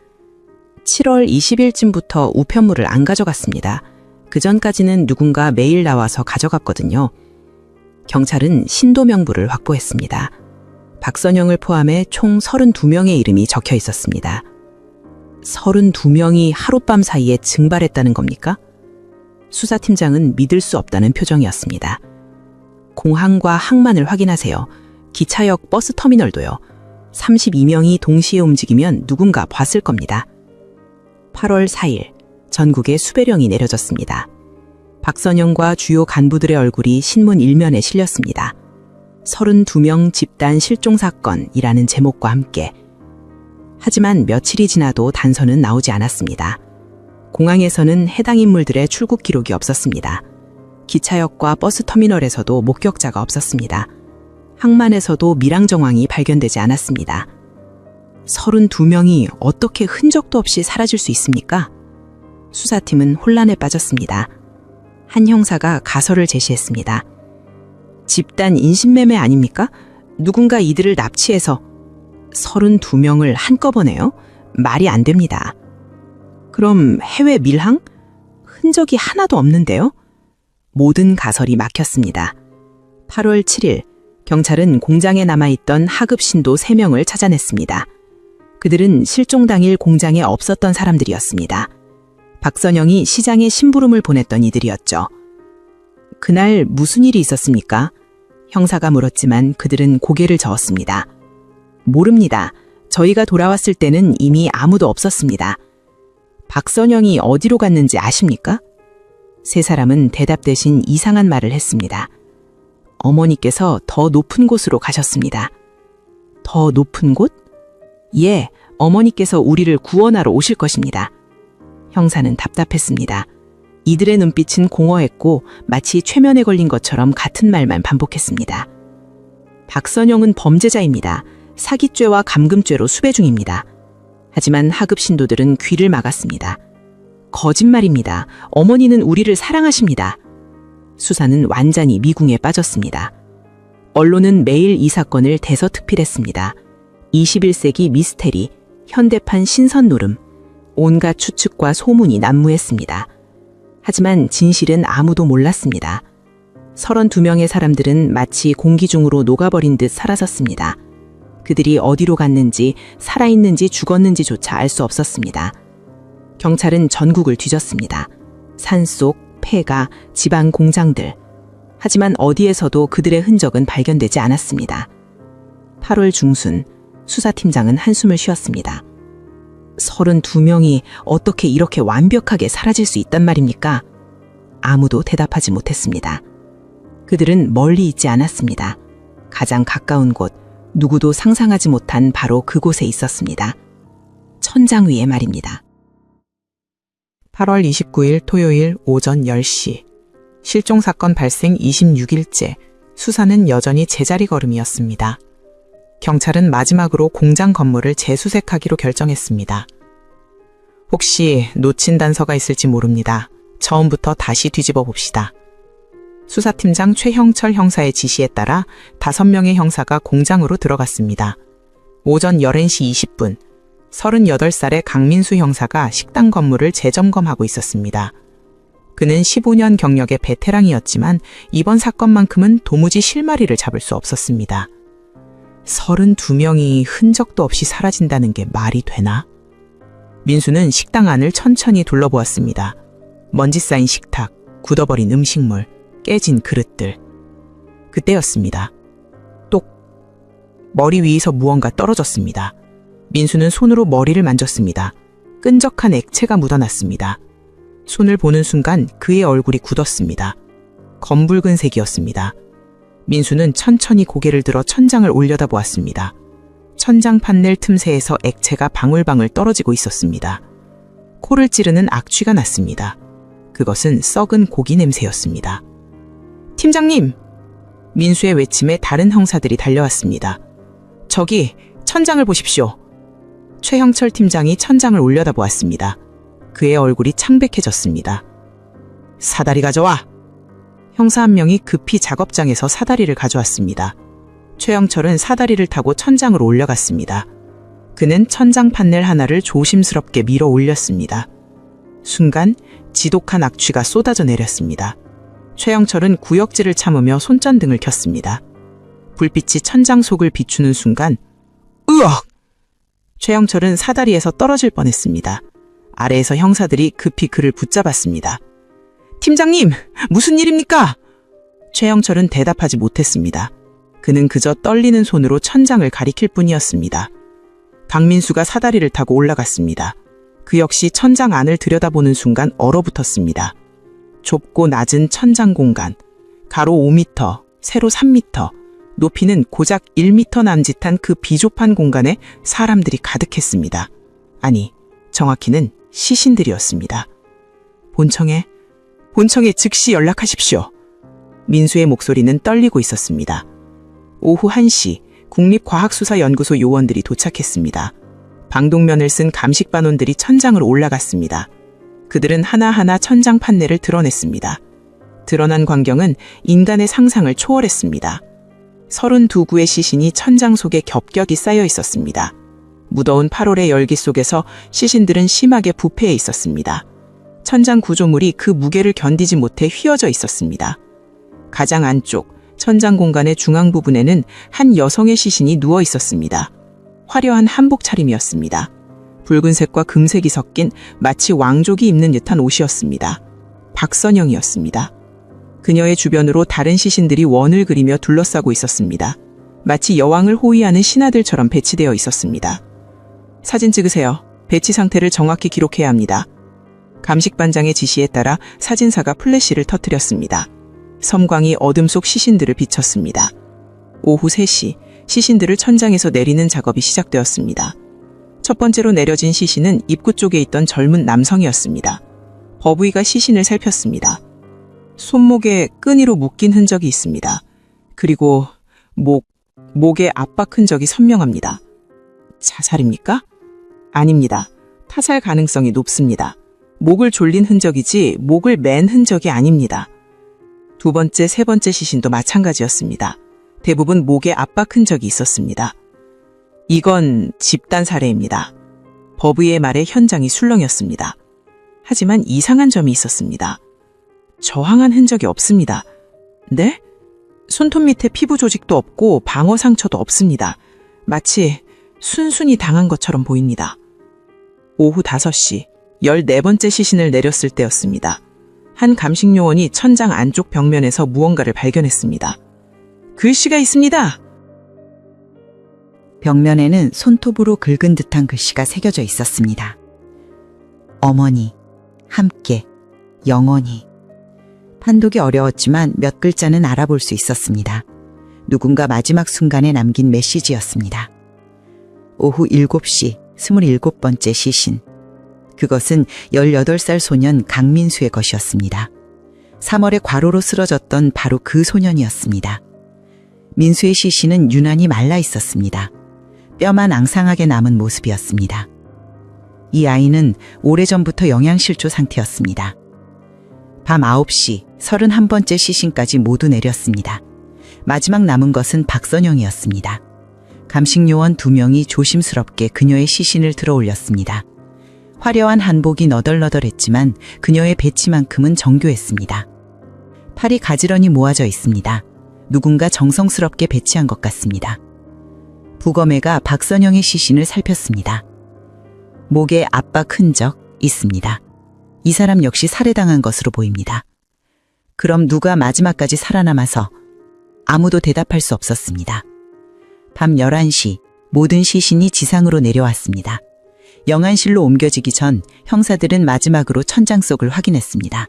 7월 20일쯤부터 우편물을 안 가져갔습니다. 그 전까지는 누군가 매일 나와서 가져갔거든요. 경찰은 신도명부를 확보했습니다. 박선영을 포함해 총 32명의 이름이 적혀 있었습니다. 32명이 하룻밤 사이에 증발했다는 겁니까? 수사팀장은 믿을 수 없다는 표정이었습니다. 공항과 항만을 확인하세요. 기차역 버스터미널도요. 32명이 동시에 움직이면 누군가 봤을 겁니다. 8월 4일 전국에 수배령이 내려졌습니다. 박선영과 주요 간부들의 얼굴이 신문 일면에 실렸습니다. 32명 집단 실종 사건이라는 제목과 함께. 하지만 며칠이 지나도 단서는 나오지 않았습니다. 공항에서는 해당 인물들의 출국 기록이 없었습니다. 기차역과 버스터미널에서도 목격자가 없었습니다. 항만에서도 밀항 정황이 발견되지 않았습니다. 32명이 어떻게 흔적도 없이 사라질 수 있습니까? 수사팀은 혼란에 빠졌습니다. 한 형사가 가설을 제시했습니다. 집단 인신매매 아닙니까? 누군가 이들을 납치해서 32명을 한꺼번에요? 말이 안 됩니다. 그럼 해외 밀항? 흔적이 하나도 없는데요? 모든 가설이 막혔습니다. 8월 7일, 경찰은 공장에 남아있던 하급 신도 3명을 찾아냈습니다. 그들은 실종 당일 공장에 없었던 사람들이었습니다. 박선영이 시장에 심부름을 보냈던 이들이었죠. 그날 무슨 일이 있었습니까? 형사가 물었지만 그들은 고개를 저었습니다. 모릅니다. 저희가 돌아왔을 때는 이미 아무도 없었습니다. 박선영이 어디로 갔는지 아십니까? 세 사람은 대답 대신 이상한 말을 했습니다. 어머니께서 더 높은 곳으로 가셨습니다. 더 높은 곳? 예, 어머니께서 우리를 구원하러 오실 것입니다. 형사는 답답했습니다. 이들의 눈빛은 공허했고 마치 최면에 걸린 것처럼 같은 말만 반복했습니다. 박선영은 범죄자입니다. 사기죄와 감금죄로 수배 중입니다. 하지만 하급 신도들은 귀를 막았습니다. 거짓말입니다. 어머니는 우리를 사랑하십니다. 수사는 완전히 미궁에 빠졌습니다. 언론은 매일 이 사건을 대서특필했습니다. 21세기 미스테리, 현대판 신선노름, 온갖 추측과 소문이 난무했습니다. 하지만 진실은 아무도 몰랐습니다. 32명의 사람들은 마치 공기 중으로 녹아버린 듯 사라졌습니다. 그들이 어디로 갔는지, 살아있는지 죽었는지조차 알 수 없었습니다. 경찰은 전국을 뒤졌습니다. 산속, 폐가, 지방 공장들. 하지만 어디에서도 그들의 흔적은 발견되지 않았습니다. 8월 중순, 수사팀장은 한숨을 쉬었습니다. 32명이 어떻게 이렇게 완벽하게 사라질 수 있단 말입니까? 아무도 대답하지 못했습니다. 그들은 멀리 있지 않았습니다. 가장 가까운 곳, 누구도 상상하지 못한 바로 그곳에 있었습니다. 천장 위에 말입니다. 8월 29일 토요일 오전 10시. 실종사건 발생 26일째. 수사는 여전히 제자리 걸음이었습니다. 경찰은 마지막으로 공장 건물을 재수색하기로 결정했습니다. 혹시 놓친 단서가 있을지 모릅니다. 처음부터 다시 뒤집어 봅시다. 수사팀장 최형철 형사의 지시에 따라 5명의 형사가 공장으로 들어갔습니다. 오전 11시 20분, 38살의 강민수 형사가 식당 건물을 재점검하고 있었습니다. 그는 15년 경력의 베테랑이었지만 이번 사건만큼은 도무지 실마리를 잡을 수 없었습니다. 32명이 흔적도 없이 사라진다는 게 말이 되나? 민수는 식당 안을 천천히 둘러보았습니다. 먼지 쌓인 식탁, 굳어버린 음식물, 깨진 그릇들. 그때였습니다. 똑! 머리 위에서 무언가 떨어졌습니다. 민수는 손으로 머리를 만졌습니다. 끈적한 액체가 묻어났습니다. 손을 보는 순간 그의 얼굴이 굳었습니다. 검붉은 색이었습니다. 민수는 천천히 고개를 들어 천장을 올려다보았습니다. 천장 판넬 틈새에서 액체가 방울방울 떨어지고 있었습니다. 코를 찌르는 악취가 났습니다. 그것은 썩은 고기 냄새였습니다. 팀장님! 민수의 외침에 다른 형사들이 달려왔습니다. 저기, 천장을 보십시오. 최형철 팀장이 천장을 올려다보았습니다. 그의 얼굴이 창백해졌습니다. 사다리 가져와! 형사 한 명이 급히 작업장에서 사다리를 가져왔습니다. 최영철은 사다리를 타고 천장으로 올라갔습니다. 그는 천장 판넬 하나를 조심스럽게 밀어 올렸습니다. 순간 지독한 악취가 쏟아져 내렸습니다. 최영철은 구역질을 참으며 손전등을 켰습니다. 불빛이 천장 속을 비추는 순간 으악! 최영철은 사다리에서 떨어질 뻔했습니다. 아래에서 형사들이 급히 그를 붙잡았습니다. 팀장님, 무슨 일입니까? 최영철은 대답하지 못했습니다. 그는 그저 떨리는 손으로 천장을 가리킬 뿐이었습니다. 강민수가 사다리를 타고 올라갔습니다. 그 역시 천장 안을 들여다보는 순간 얼어붙었습니다. 좁고 낮은 천장 공간, 가로 5m, 세로 3m, 높이는 고작 1m 남짓한 그 비좁한 공간에 사람들이 가득했습니다. 아니, 정확히는 시신들이었습니다. 본청에 즉시 연락하십시오. 민수의 목소리는 떨리고 있었습니다. 오후 1시 국립과학수사연구소 요원들이 도착했습니다. 방독면을 쓴 감식반원들이 천장으로 올라갔습니다. 그들은 하나하나 천장 판넬을 드러냈습니다. 드러난 광경은 인간의 상상을 초월했습니다. 32구의 시신이 천장 속에 겹겹이 쌓여 있었습니다. 무더운 8월의 열기 속에서 시신들은 심하게 부패해 있었습니다. 천장 구조물이 그 무게를 견디지 못해 휘어져 있었습니다. 가장 안쪽 천장 공간의 중앙 부분에는 한 여성의 시신이 누워 있었습니다. 화려한 한복 차림이었습니다. 붉은색과 금색이 섞인 마치 왕족이 입는 듯한 옷이었습니다. 박선영이었습니다. 그녀의 주변으로 다른 시신들이 원을 그리며 둘러싸고 있었습니다. 마치 여왕을 호위하는 신하들처럼 배치되어 있었습니다. 사진 찍으세요. 배치 상태를 정확히 기록해야 합니다. 감식반장의 지시에 따라 사진사가 플래시를 터뜨렸습니다. 섬광이 어둠 속 시신들을 비췄습니다. 오후 3시, 시신들을 천장에서 내리는 작업이 시작되었습니다. 첫 번째로 내려진 시신은 입구 쪽에 있던 젊은 남성이었습니다. 법의가 시신을 살폈습니다. 손목에 끈이로 묶인 흔적이 있습니다. 그리고 목에 압박 흔적이 선명합니다. 자살입니까? 아닙니다. 타살 가능성이 높습니다. 목을 졸린 흔적이지 목을 맨 흔적이 아닙니다. 두 번째, 세 번째 시신도 마찬가지였습니다. 대부분 목에 압박 흔적이 있었습니다. 이건 집단 살해입니다. 법의의 말에 현장이 술렁였습니다. 하지만 이상한 점이 있었습니다. 저항한 흔적이 없습니다. 네? 손톱 밑에 피부 조직도 없고 방어 상처도 없습니다. 마치 순순히 당한 것처럼 보입니다. 오후 5시, 14번째 시신을 내렸을 때였습니다. 한 감식 요원이 천장 안쪽 벽면에서 무언가를 발견했습니다. 글씨가 있습니다. 벽면에는 손톱으로 긁은 듯한 글씨가 새겨져 있었습니다. 어머니, 함께, 영원히. 판독이 어려웠지만 몇 글자는 알아볼 수 있었습니다. 누군가 마지막 순간에 남긴 메시지였습니다. 오후 7시 27번째 시신. 그것은 18살 소년 강민수의 것이었습니다. 3월에 과로로 쓰러졌던 바로 그 소년이었습니다. 민수의 시신은 유난히 말라 있었습니다. 뼈만 앙상하게 남은 모습이었습니다. 이 아이는 오래전부터 영양실조 상태였습니다. 밤 9시 31번째 시신까지 모두 내렸습니다. 마지막 남은 것은 박선영이었습니다. 감식요원 2명이 조심스럽게 그녀의 시신을 들어 올렸습니다. 화려한 한복이 너덜너덜했지만 그녀의 배치만큼은 정교했습니다. 팔이 가지런히 모아져 있습니다. 누군가 정성스럽게 배치한 것 같습니다. 부검애가 박선영의 시신을 살폈습니다. 목에 압박 흔적 있습니다. 이 사람 역시 살해당한 것으로 보입니다. 그럼 누가 마지막까지 살아남아서 아무도 대답할 수 없었습니다. 밤 11시 모든 시신이 지상으로 내려왔습니다. 영안실로 옮겨지기 전 형사들은 마지막으로 천장 속을 확인했습니다.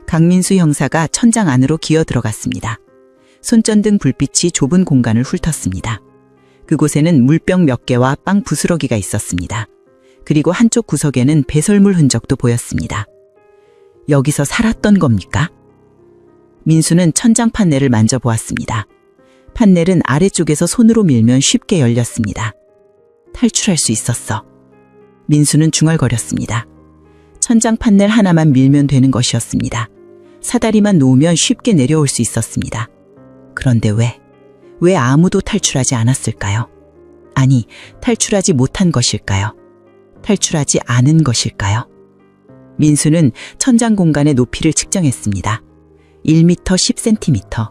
강민수 형사가 천장 안으로 기어 들어갔습니다. 손전등 불빛이 좁은 공간을 훑었습니다. 그곳에는 물병 몇 개와 빵 부스러기가 있었습니다. 그리고 한쪽 구석에는 배설물 흔적도 보였습니다. 여기서 살았던 겁니까? 민수는 천장 판넬을 만져보았습니다. 판넬은 아래쪽에서 손으로 밀면 쉽게 열렸습니다. 탈출할 수 있었어. 민수는 중얼거렸습니다. 천장 판넬 하나만 밀면 되는 것이었습니다. 사다리만 놓으면 쉽게 내려올 수 있었습니다. 그런데 왜 아무도 탈출하지 않았을까요? 아니, 탈출하지 못한 것일까요? 탈출하지 않은 것일까요? 민수는 천장 공간의 높이를 측정했습니다. 1m 10cm.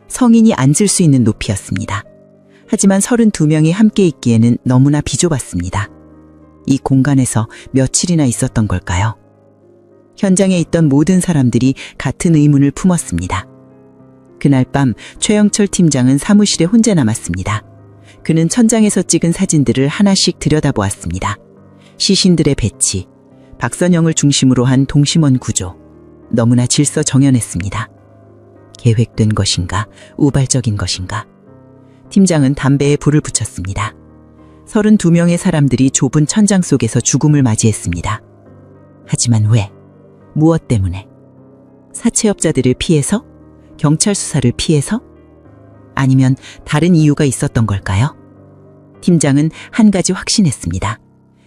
성인이 앉을 수 있는 높이였습니다. 하지만 32명이 함께 있기에는 너무나 비좁았습니다. 이 공간에서 며칠이나 있었던 걸까요? 현장에 있던 모든 사람들이 같은 의문을 품었습니다. 그날 밤 최영철 팀장은 사무실에 혼자 남았습니다. 그는 천장에서 찍은 사진들을 하나씩 들여다보았습니다. 시신들의 배치, 박선영을 중심으로 한 동심원 구조, 너무나 질서정연했습니다. 계획된 것인가, 우발적인 것인가? 팀장은 담배에 불을 붙였습니다. 32명의 사람들이 좁은 천장 속에서 죽음을 맞이했습니다. 하지만 왜? 무엇 때문에? 사채업자들을 피해서? 경찰 수사를 피해서? 아니면 다른 이유가 있었던 걸까요? 팀장은 한 가지 확신했습니다.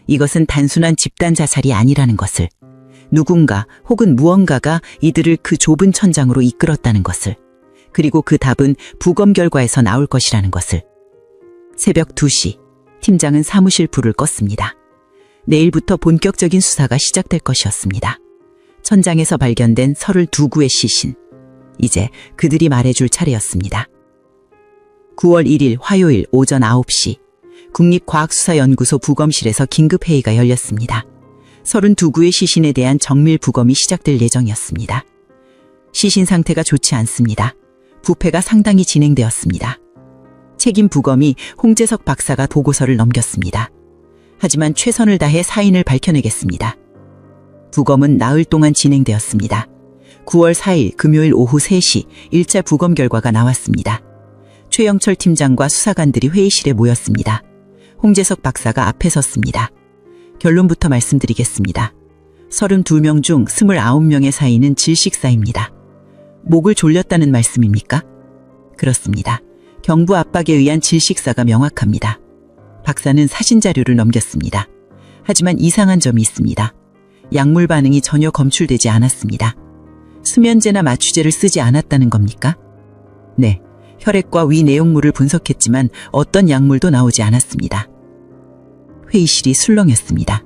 이것은 단순한 집단 자살이 아니라는 것을. 누군가 혹은 무언가가 이들을 그 좁은 천장으로 이끌었다는 것을, 그리고 그 답은 부검 결과에서 나올 것이라는 것을. 새벽 2시, 팀장은 사무실 불을 껐습니다. 내일부터 본격적인 수사가 시작될 것이었습니다. 천장에서 발견된 32구의 시신. 이제 그들이 말해줄 차례였습니다. 9월 1일 화요일 오전 9시, 국립과학수사연구소 부검실에서 긴급회의가 열렸습니다. 32구의 시신에 대한 정밀 부검이 시작될 예정이었습니다. 시신 상태가 좋지 않습니다. 부패가 상당히 진행되었습니다. 책임 부검이 홍재석 박사가 보고서를 넘겼습니다. 하지만 최선을 다해 사인을 밝혀내겠습니다. 부검은 나흘 동안 진행되었습니다. 9월 4일 금요일 오후 3시 1차 부검 결과가 나왔습니다. 최영철 팀장과 수사관들이 회의실에 모였습니다. 홍재석 박사가 앞에 섰습니다. 결론부터 말씀드리겠습니다. 32명 중 29명의 사인은 질식사입니다. 목을 졸렸다는 말씀입니까? 그렇습니다. 경부 압박에 의한 질식사가 명확합니다. 박사는 사진 자료를 넘겼습니다. 하지만 이상한 점이 있습니다. 약물 반응이 전혀 검출되지 않았습니다. 수면제나 마취제를 쓰지 않았다는 겁니까? 네, 혈액과 위 내용물을 분석했지만 어떤 약물도 나오지 않았습니다. 회의실이 술렁였습니다.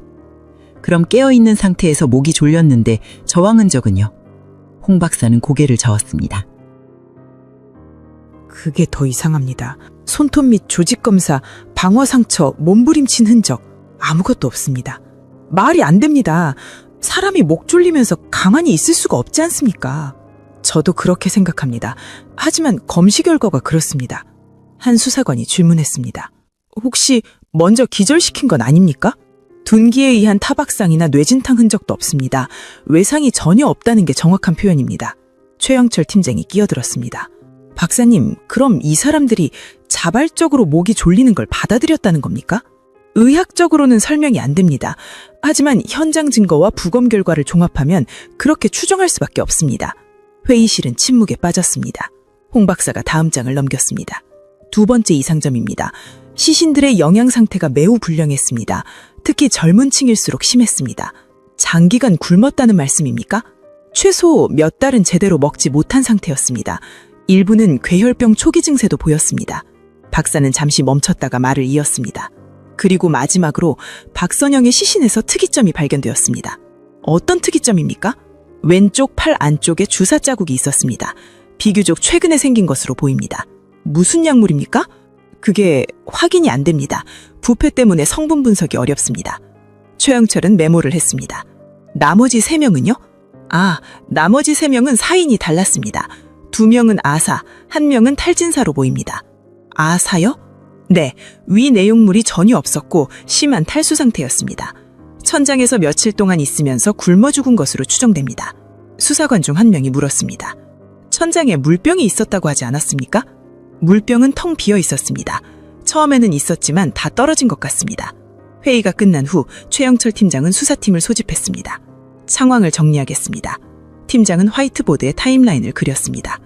그럼 깨어있는 상태에서 목이 졸렸는데 저항 흔적은요? 홍 박사는 고개를 저었습니다. 그게 더 이상합니다. 손톱 및 조직검사, 방어상처, 몸부림친 흔적 아무것도 없습니다. 말이 안 됩니다. 사람이 목 졸리면서 가만히 있을 수가 없지 않습니까? 저도 그렇게 생각합니다. 하지만 검시 결과가 그렇습니다. 한 수사관이 질문했습니다. 혹시 먼저 기절시킨 건 아닙니까? 둔기에 의한 타박상이나 뇌진탕 흔적도 없습니다. 외상이 전혀 없다는 게 정확한 표현입니다. 최영철 팀장이 끼어들었습니다. 박사님, 그럼 이 사람들이 자발적으로 목이 졸리는 걸 받아들였다는 겁니까? 의학적으로는 설명이 안 됩니다. 하지만 현장 증거와 부검 결과를 종합하면 그렇게 추정할 수밖에 없습니다. 회의실은 침묵에 빠졌습니다. 홍 박사가 다음 장을 넘겼습니다. 두 번째 이상점입니다. 시신들의 영양 상태가 매우 불량했습니다. 특히 젊은 층일수록 심했습니다. 장기간 굶었다는 말씀입니까? 최소 몇 달은 제대로 먹지 못한 상태였습니다. 일부는 괴혈병 초기 증세도 보였습니다. 박사는 잠시 멈췄다가 말을 이었습니다. 그리고 마지막으로 박선영의 시신에서 특이점이 발견되었습니다. 어떤 특이점입니까? 왼쪽 팔 안쪽에 주사 자국이 있었습니다. 비교적 최근에 생긴 것으로 보입니다. 무슨 약물입니까? 그게 확인이 안 됩니다. 부패 때문에 성분 분석이 어렵습니다. 최영철은 메모를 했습니다. 나머지 3명은요? 나머지 3명은 사인이 달랐습니다. 2명은 아사, 1명은 탈진사로 보입니다. 아사요? 네, 위 내용물이 전혀 없었고 심한 탈수 상태였습니다. 천장에서 며칠 동안 있으면서 굶어 죽은 것으로 추정됩니다. 수사관 중 1명이 물었습니다. 천장에 물병이 있었다고 하지 않았습니까? 물병은 텅 비어 있었습니다. 처음에는 있었지만 다 떨어진 것 같습니다. 회의가 끝난 후 최영철 팀장은 수사팀을 소집했습니다. 상황을 정리하겠습니다. 팀장은 화이트보드에 타임라인을 그렸습니다.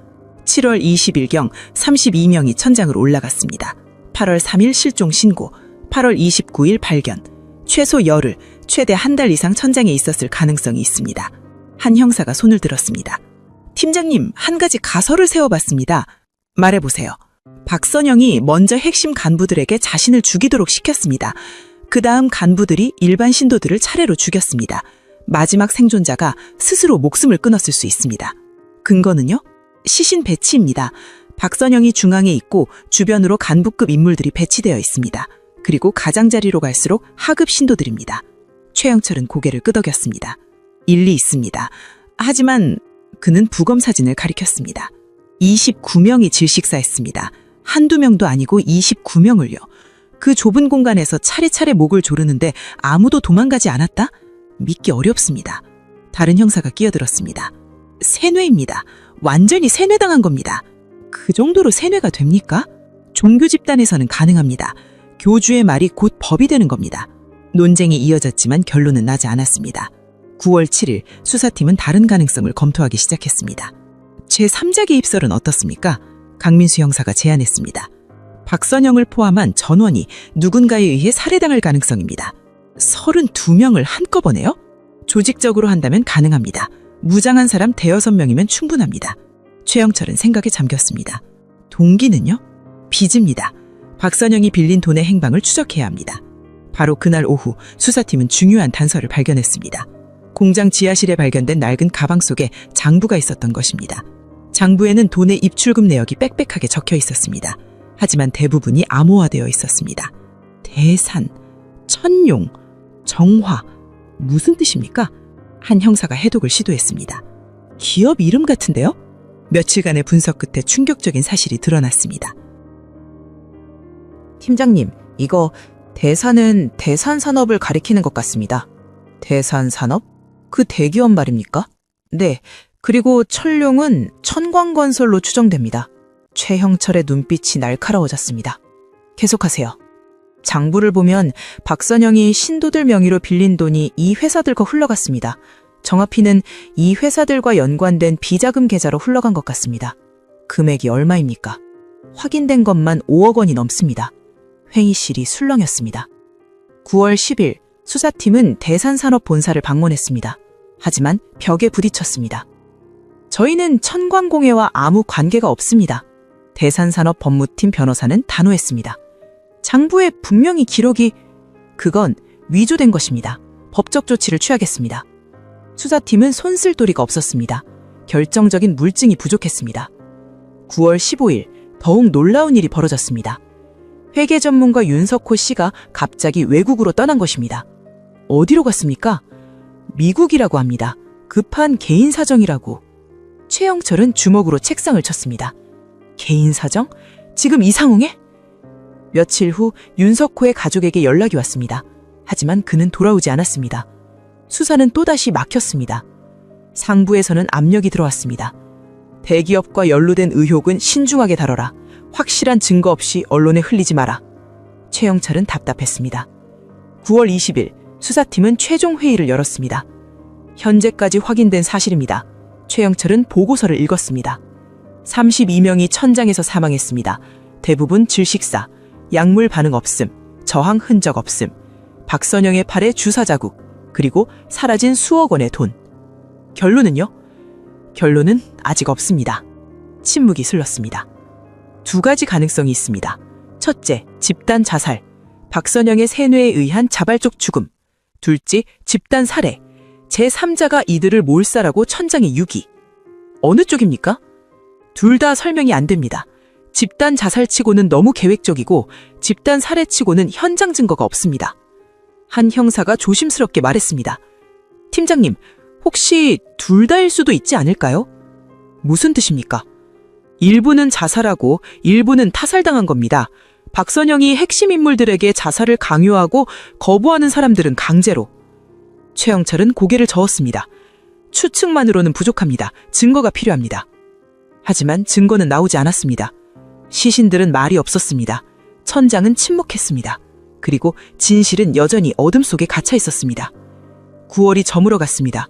7월 20일경 32명이 천장으로 올라갔습니다. 8월 3일 실종 신고, 8월 29일 발견, 최소 열흘, 최대 한 달 이상 천장에 있었을 가능성이 있습니다. 한 형사가 손을 들었습니다. 팀장님, 한 가지 가설을 세워봤습니다. 말해보세요. 박선영이 먼저 핵심 간부들에게 자신을 죽이도록 시켰습니다. 그 다음 간부들이 일반 신도들을 차례로 죽였습니다. 마지막 생존자가 스스로 목숨을 끊었을 수 있습니다. 근거는요? 시신 배치입니다. 박선영이 중앙에 있고 주변으로 간부급 인물들이 배치되어 있습니다. 그리고 가장자리로 갈수록 하급 신도들입니다. 최영철은 고개를 끄덕였습니다. 일리 있습니다. 하지만 그는 부검 사진을 가리켰습니다. 29명이 질식사했습니다. 한두 명도 아니고 29명을요. 그 좁은 공간에서 차례차례 목을 조르는데 아무도 도망가지 않았다? 믿기 어렵습니다. 다른 형사가 끼어들었습니다. 세뇌입니다. 완전히 세뇌당한 겁니다. 그 정도로 세뇌가 됩니까? 종교 집단에서는 가능합니다. 교주의 말이 곧 법이 되는 겁니다. 논쟁이 이어졌지만 결론은 나지 않았습니다. 9월 7일 수사팀은 다른 가능성을 검토하기 시작했습니다. 제3자 개입설은 어떻습니까? 강민수 형사가 제안했습니다. 박선영을 포함한 전원이 누군가에 의해 살해당할 가능성입니다. 32명을 한꺼번에요? 조직적으로 한다면 가능합니다. 무장한 사람 대여섯 명이면 충분합니다. 최영철은 생각에 잠겼습니다. 동기는요? 빚입니다. 박선영이 빌린 돈의 행방을 추적해야 합니다. 바로 그날 오후 수사팀은 중요한 단서를 발견했습니다. 공장 지하실에 발견된 낡은 가방 속에 장부가 있었던 것입니다. 장부에는 돈의 입출금 내역이 빽빽하게 적혀 있었습니다. 하지만 대부분이 암호화되어 있었습니다. 대산, 천용, 정화, 무슨 뜻입니까? 한 형사가 해독을 시도했습니다. 기업 이름 같은데요? 며칠간의 분석 끝에 충격적인 사실이 드러났습니다. 팀장님, 이거 대산은 대산산업을 가리키는 것 같습니다. 대산산업? 그 대기업 말입니까? 네, 그리고 천룡은 천광건설로 추정됩니다. 최형철의 눈빛이 날카로워졌습니다. 계속하세요. 장부를 보면 박선영이 신도들 명의로 빌린 돈이 이 회사들과 흘러갔습니다. 정확히는 이 회사들과 연관된 비자금 계좌로 흘러간 것 같습니다. 금액이 얼마입니까? 확인된 것만 5억 원이 넘습니다. 회의실이 술렁였습니다. 9월 10일 수사팀은 대산산업본사를 방문했습니다. 하지만 벽에 부딪혔습니다. 저희는 천광공예와 아무 관계가 없습니다. 대산산업법무팀 변호사는 단호했습니다. 장부에 분명히 기록이 그건 위조된 것입니다. 법적 조치를 취하겠습니다. 수사팀은 손쓸도리가 없었습니다. 결정적인 물증이 부족했습니다. 9월 15일 더욱 놀라운 일이 벌어졌습니다. 회계 전문가 윤석호 씨가 갑자기 외국으로 떠난 것입니다. 어디로 갔습니까? 미국이라고 합니다. 급한 개인 사정이라고. 최영철은 주먹으로 책상을 쳤습니다. 개인 사정? 지금 이 상황에? 며칠 후 윤석호의 가족에게 연락이 왔습니다. 하지만 그는 돌아오지 않았습니다. 수사는 또다시 막혔습니다. 상부에서는 압력이 들어왔습니다. 대기업과 연루된 의혹은 신중하게 다뤄라. 확실한 증거 없이 언론에 흘리지 마라. 최영철은 답답했습니다. 9월 20일 수사팀은 최종 회의를 열었습니다. 현재까지 확인된 사실입니다. 최영철은 보고서를 읽었습니다. 32명이 천장에서 사망했습니다. 대부분 질식사, 약물 반응 없음, 저항 흔적 없음, 박선영의 팔에 주사 자국, 그리고 사라진 수억 원의 돈. 결론은요? 결론은 아직 없습니다. 침묵이 슬렀습니다. 두 가지 가능성이 있습니다. 첫째, 집단 자살, 박선영의 세뇌에 의한 자발적 죽음. 둘째, 집단 살해, 제3자가 이들을 몰살하고 천장에 유기. 어느 쪽입니까? 둘 다 설명이 안 됩니다. 집단 자살치고는 너무 계획적이고 집단 살해치고는 현장 증거가 없습니다. 한 형사가 조심스럽게 말했습니다. 팀장님, 혹시 둘 다일 수도 있지 않을까요? 무슨 뜻입니까? 일부는 자살하고 일부는 타살당한 겁니다. 박선영이 핵심 인물들에게 자살을 강요하고 거부하는 사람들은 강제로. 최영철은 고개를 저었습니다. 추측만으로는 부족합니다. 증거가 필요합니다. 하지만 증거는 나오지 않았습니다. 시신들은 말이 없었습니다. 천장은 침묵했습니다. 그리고 진실은 여전히 어둠 속에 갇혀 있었습니다. 9월이 저물어 갔습니다.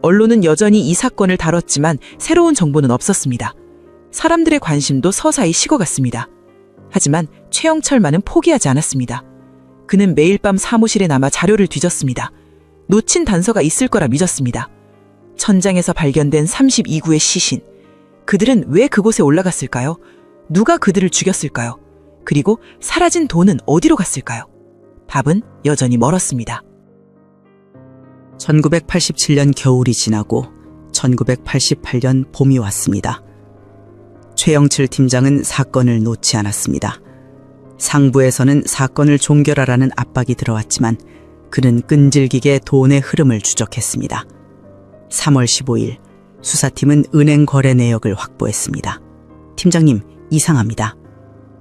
언론은 여전히 이 사건을 다뤘지만 새로운 정보는 없었습니다. 사람들의 관심도 서서히 식어갔습니다. 하지만 최영철만은 포기하지 않았습니다. 그는 매일 밤 사무실에 남아 자료를 뒤졌습니다. 놓친 단서가 있을 거라 믿었습니다. 천장에서 발견된 32구의 시신. 그들은 왜 그곳에 올라갔을까요? 누가 그들을 죽였을까요? 그리고 사라진 돈은 어디로 갔을까요? 답은 여전히 멀었습니다. 1987년 겨울이 지나고 1988년 봄이 왔습니다. 최영철 팀장은 사건을 놓지 않았습니다. 상부에서는 사건을 종결하라는 압박이 들어왔지만 그는 끈질기게 돈의 흐름을 추적했습니다. 3월 15일 수사팀은 은행 거래 내역을 확보했습니다. 팀장님, 이상합니다.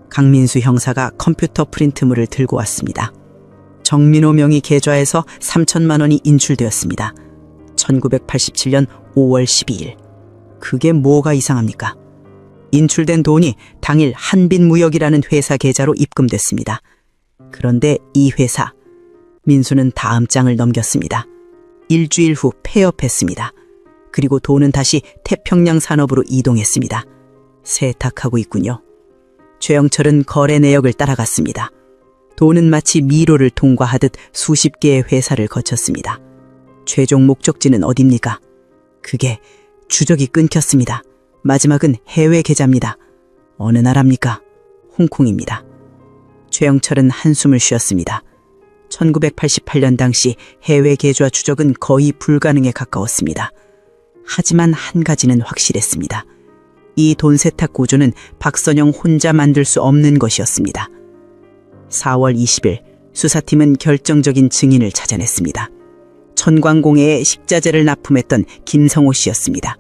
강민수 형사가 컴퓨터 프린트물을 들고 왔습니다. 정민호 명의 계좌에서 3천만 원이 인출되었습니다. 1987년 5월 12일. 그게 뭐가 이상합니까? 인출된 돈이 당일 한빛무역이라는 회사 계좌로 입금됐습니다. 그런데 이 회사, 민수는 다음 장을 넘겼습니다. 일주일 후 폐업했습니다. 그리고 돈은 다시 태평양 산업으로 이동했습니다. 세탁하고 있군요. 최영철은 거래 내역을 따라갔습니다. 돈은 마치 미로를 통과하듯 수십 개의 회사를 거쳤습니다. 최종 목적지는 어딥니까? 그게 주적이 끊겼습니다. 마지막은 해외 계좌입니다. 어느 나라입니까? 홍콩입니다. 최영철은 한숨을 쉬었습니다. 1988년 당시 해외 계좌 추적은 거의 불가능에 가까웠습니다. 하지만 한 가지는 확실했습니다. 이 돈 세탁 구조는 박선영 혼자 만들 수 없는 것이었습니다. 4월 20일 수사팀은 결정적인 증인을 찾아냈습니다. 천광공예에 식자재를 납품했던 김성호 씨였습니다.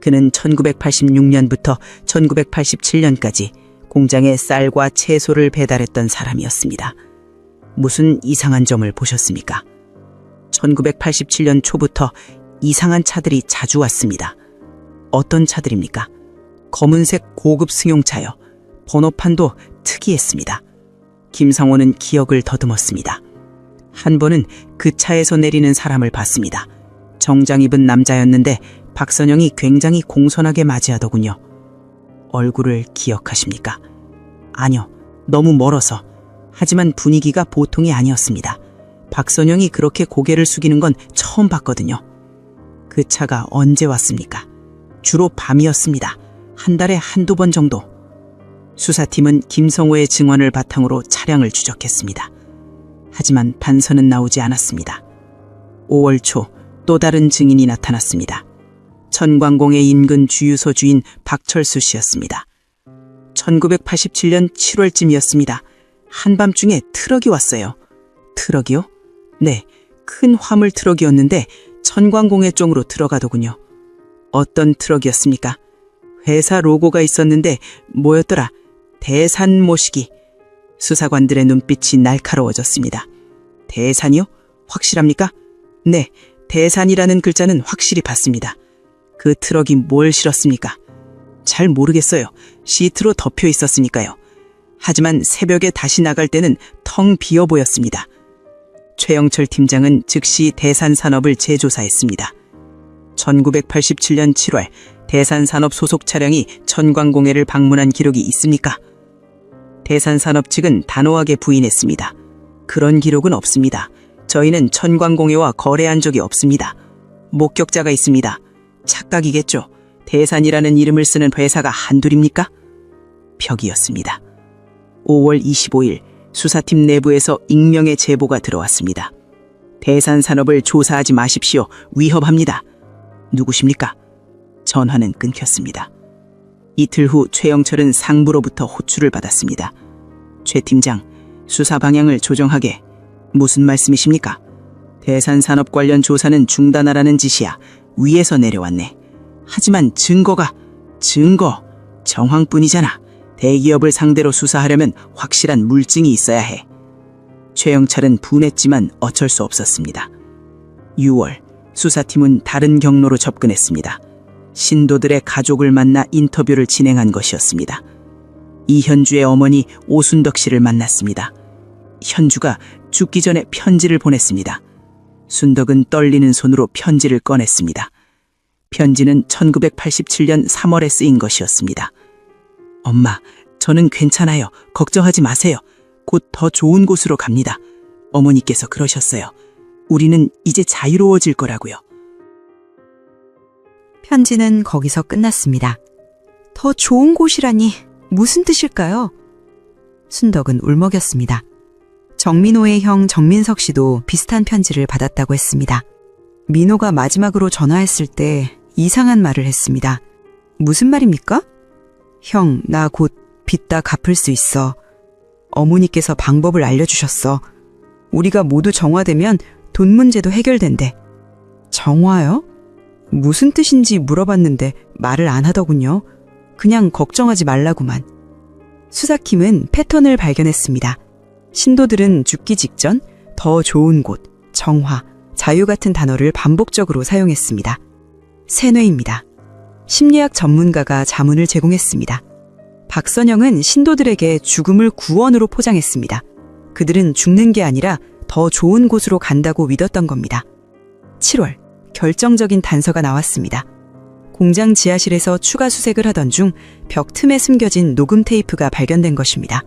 그는 1986년부터 1987년까지 공장에 쌀과 채소를 배달했던 사람이었습니다. 무슨 이상한 점을 보셨습니까? 1987년 초부터 이상한 차들이 자주 왔습니다. 어떤 차들입니까? 검은색 고급 승용차요. 번호판도 특이했습니다. 김성호는 기억을 더듬었습니다. 한 번은 그 차에서 내리는 사람을 봤습니다. 정장 입은 남자였는데 박선영이 굉장히 공손하게 맞이하더군요. 얼굴을 기억하십니까? 아니요, 너무 멀어서. 하지만 분위기가 보통이 아니었습니다. 박선영이 그렇게 고개를 숙이는 건 처음 봤거든요. 그 차가 언제 왔습니까? 주로 밤이었습니다. 한 달에 한두 번 정도. 수사팀은 김성호의 증언을 바탕으로 차량을 추적했습니다. 하지만 단서는 나오지 않았습니다. 5월 초 또 다른 증인이 나타났습니다. 천광공의 인근 주유소 주인 박철수 씨였습니다. 1987년 7월쯤이었습니다. 한밤중에 트럭이 왔어요. 트럭이요? 네, 큰 화물 트럭이었는데 천광공예 쪽으로 들어가더군요. 어떤 트럭이었습니까? 회사 로고가 있었는데 뭐였더라? 대산 모시기. 수사관들의 눈빛이 날카로워졌습니다. 대산이요? 확실합니까? 네, 대산이라는 글자는 확실히 봤습니다. 그 트럭이 뭘 실었습니까? 잘 모르겠어요. 시트로 덮여 있었으니까요. 하지만 새벽에 다시 나갈 때는 텅 비어 보였습니다. 최영철 팀장은 즉시 대산산업을 재조사했습니다. 1987년 7월 대산산업 소속 차량이 천광공예를 방문한 기록이 있습니까? 대산산업 측은 단호하게 부인했습니다. 그런 기록은 없습니다. 저희는 천광공예와 거래한 적이 없습니다. 목격자가 있습니다. 착각이겠죠. 대산이라는 이름을 쓰는 회사가 한둘입니까? 벽이었습니다. 5월 25일 수사팀 내부에서 익명의 제보가 들어왔습니다. 대산산업을 조사하지 마십시오. 위협합니다. 누구십니까? 전화는 끊겼습니다. 이틀 후 최영철은 상부로부터 호출을 받았습니다. 최 팀장, 수사 방향을 조정하게. 무슨 말씀이십니까? 대산산업 관련 조사는 중단하라는 지시야. 위에서 내려왔네. 하지만 증거, 정황뿐이잖아. 대기업을 상대로 수사하려면 확실한 물증이 있어야 해. 최영철은 분했지만 어쩔 수 없었습니다. 6월, 수사팀은 다른 경로로 접근했습니다. 신도들의 가족을 만나 인터뷰를 진행한 것이었습니다. 이현주의 어머니 오순덕 씨를 만났습니다. 현주가 죽기 전에 편지를 보냈습니다. 순덕은 떨리는 손으로 편지를 꺼냈습니다. 편지는 1987년 3월에 쓰인 것이었습니다. 엄마, 저는 괜찮아요. 걱정하지 마세요. 곧 더 좋은 곳으로 갑니다. 어머니께서 그러셨어요. 우리는 이제 자유로워질 거라고요. 편지는 거기서 끝났습니다. 더 좋은 곳이라니 무슨 뜻일까요? 순덕은 울먹였습니다. 정민호의 형 정민석 씨도 비슷한 편지를 받았다고 했습니다. 민호가 마지막으로 전화했을 때 이상한 말을 했습니다. 무슨 말입니까? 형, 나 곧 빚 다 갚을 수 있어. 어머니께서 방법을 알려주셨어. 우리가 모두 정화되면 돈 문제도 해결된대. 정화요? 무슨 뜻인지 물어봤는데 말을 안 하더군요. 그냥 걱정하지 말라고만. 수사팀은 패턴을 발견했습니다. 신도들은 죽기 직전 더 좋은 곳, 정화, 자유 같은 단어를 반복적으로 사용했습니다. 세뇌입니다. 심리학 전문가가 자문을 제공했습니다. 박선영은 신도들에게 죽음을 구원으로 포장했습니다. 그들은 죽는 게 아니라 더 좋은 곳으로 간다고 믿었던 겁니다. 7월, 결정적인 단서가 나왔습니다. 공장 지하실에서 추가 수색을 하던 중 벽 틈에 숨겨진 녹음 테이프가 발견된 것입니다.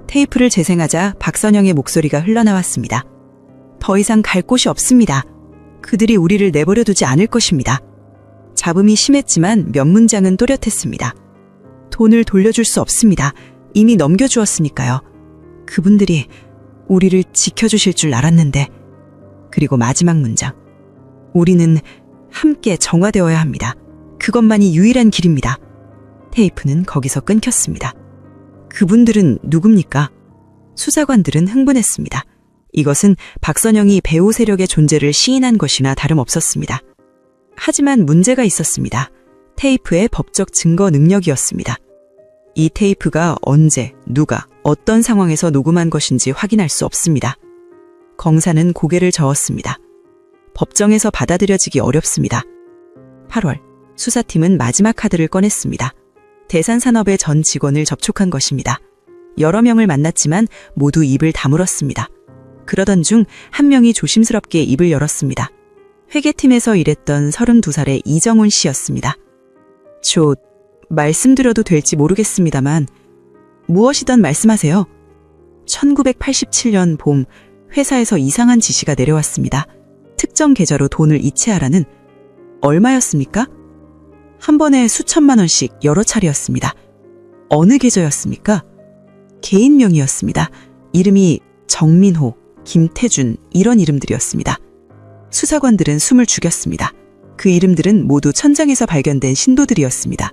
테이프를 재생하자 박선영의 목소리가 흘러나왔습니다. 더 이상 갈 곳이 없습니다. 그들이 우리를 내버려 두지 않을 것입니다. 잡음이 심했지만 몇 문장은 또렷했습니다. 돈을 돌려줄 수 없습니다. 이미 넘겨주었으니까요. 그분들이 우리를 지켜주실 줄 알았는데. 그리고 마지막 문장. 우리는 함께 정화되어야 합니다. 그것만이 유일한 길입니다. 테이프는 거기서 끊겼습니다. 그분들은 누굽니까? 수사관들은 흥분했습니다. 이것은 박선영이 배후 세력의 존재를 시인한 것이나 다름없었습니다. 하지만 문제가 있었습니다. 테이프의 법적 증거 능력이었습니다. 이 테이프가 언제, 누가, 어떤 상황에서 녹음한 것인지 확인할 수 없습니다. 검사는 고개를 저었습니다. 법정에서 받아들여지기 어렵습니다. 8월, 수사팀은 마지막 카드를 꺼냈습니다. 대산산업의 전 직원을 접촉한 것입니다. 여러 명을 만났지만 모두 입을 다물었습니다. 그러던 중 한 명이 조심스럽게 입을 열었습니다. 회계팀에서 일했던 32살의 이정훈 씨였습니다. 저 말씀드려도 될지 모르겠습니다만 무엇이든 말씀하세요. 1987년 봄 회사에서 이상한 지시가 내려왔습니다. 특정 계좌로 돈을 이체하라는. 얼마였습니까? 한 번에 수천만 원씩 여러 차례였습니다. 어느 계좌였습니까? 개인 명의였습니다. 이름이 정민호, 김태준 이런 이름들이었습니다. 수사관들은 숨을 죽였습니다. 그 이름들은 모두 천장에서 발견된 신도들이었습니다.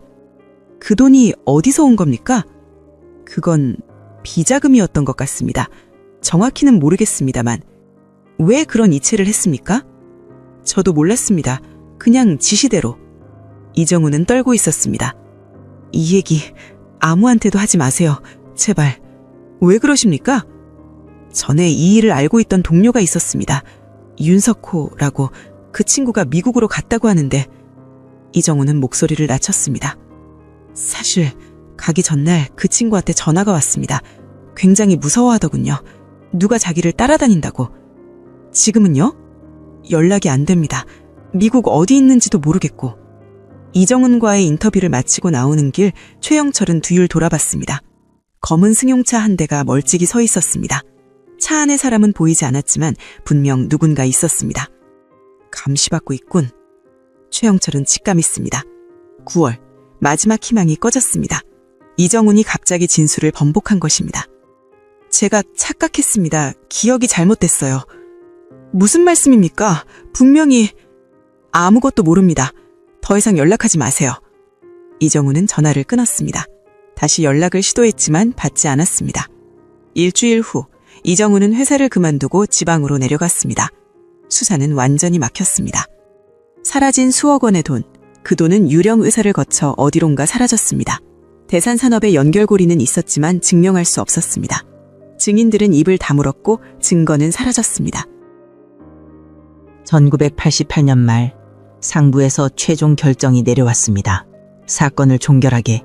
그 돈이 어디서 온 겁니까? 그건 비자금이었던 것 같습니다. 정확히는 모르겠습니다만. 왜 그런 이체를 했습니까? 저도 몰랐습니다. 그냥 지시대로. 이정우는 떨고 있었습니다. 이 얘기 아무한테도 하지 마세요. 제발. 왜 그러십니까? 전에 이 일을 알고 있던 동료가 있었습니다. 윤석호라고. 그 친구가 미국으로 갔다고 하는데. 이정우는 목소리를 낮췄습니다. 사실 가기 전날 그 친구한테 전화가 왔습니다. 굉장히 무서워하더군요. 누가 자기를 따라다닌다고. 지금은요? 연락이 안 됩니다. 미국 어디 있는지도 모르겠고. 이정훈과의 인터뷰를 마치고 나오는 길 최영철은 뒤를 돌아봤습니다. 검은 승용차 한 대가 멀찍이 서 있었습니다. 차 안의 사람은 보이지 않았지만 분명 누군가 있었습니다. 감시받고 있군. 최영철은 직감했습니다. 9월, 마지막 희망이 꺼졌습니다. 이정훈이 갑자기 진술을 번복한 것입니다. 제가 착각했습니다. 기억이 잘못됐어요. 무슨 말씀입니까? 분명히 아무것도 모릅니다. 더 이상 연락하지 마세요. 이정훈은 전화를 끊었습니다. 다시 연락을 시도했지만 받지 않았습니다. 일주일 후 이정훈은 회사를 그만두고 지방으로 내려갔습니다. 수사는 완전히 막혔습니다. 사라진 수억 원의 돈, 그 돈은 유령 의사를 거쳐 어디론가 사라졌습니다. 대산산업의 연결고리는 있었지만 증명할 수 없었습니다. 증인들은 입을 다물었고 증거는 사라졌습니다. 1988년 말 상부에서 최종 결정이 내려왔습니다. 사건을 종결하게,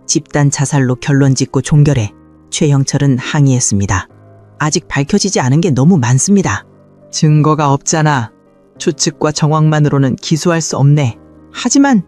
집단 자살로 결론 짓고 종결해 최형철은 항의했습니다. 아직 밝혀지지 않은 게 너무 많습니다. 증거가 없잖아. 추측과 정황만으로는 기소할 수 없네. 하지만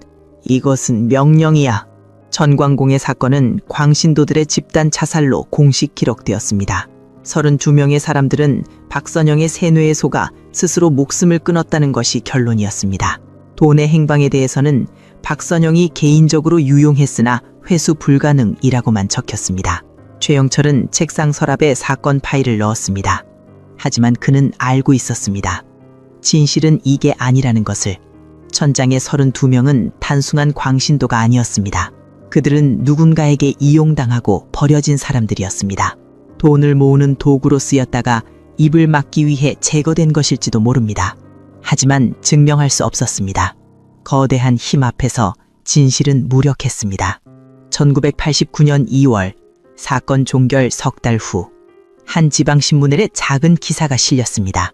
이것은 명령이야. 전광공의 사건은 광신도들의 집단 자살로 공식 기록되었습니다. 32명의 사람들은 박선영의 세뇌에 속아 스스로 목숨을 끊었다는 것이 결론이었습니다. 돈의 행방에 대해서는 박선영이 개인적으로 유용했으나 회수 불가능이라고만 적혔습니다. 최영철은 책상 서랍에 사건 파일을 넣었습니다. 하지만 그는 알고 있었습니다. 진실은 이게 아니라는 것을. 천장의 32명은 단순한 광신도가 아니었습니다. 그들은 누군가에게 이용당하고 버려진 사람들이었습니다. 돈을 모으는 도구로 쓰였다가 입을 막기 위해 제거된 것일지도 모릅니다. 하지만 증명할 수 없었습니다. 거대한 힘 앞에서 진실은 무력했습니다. 1989년 2월 사건 종결 석 달 후 한 지방신문에 작은 기사가 실렸습니다.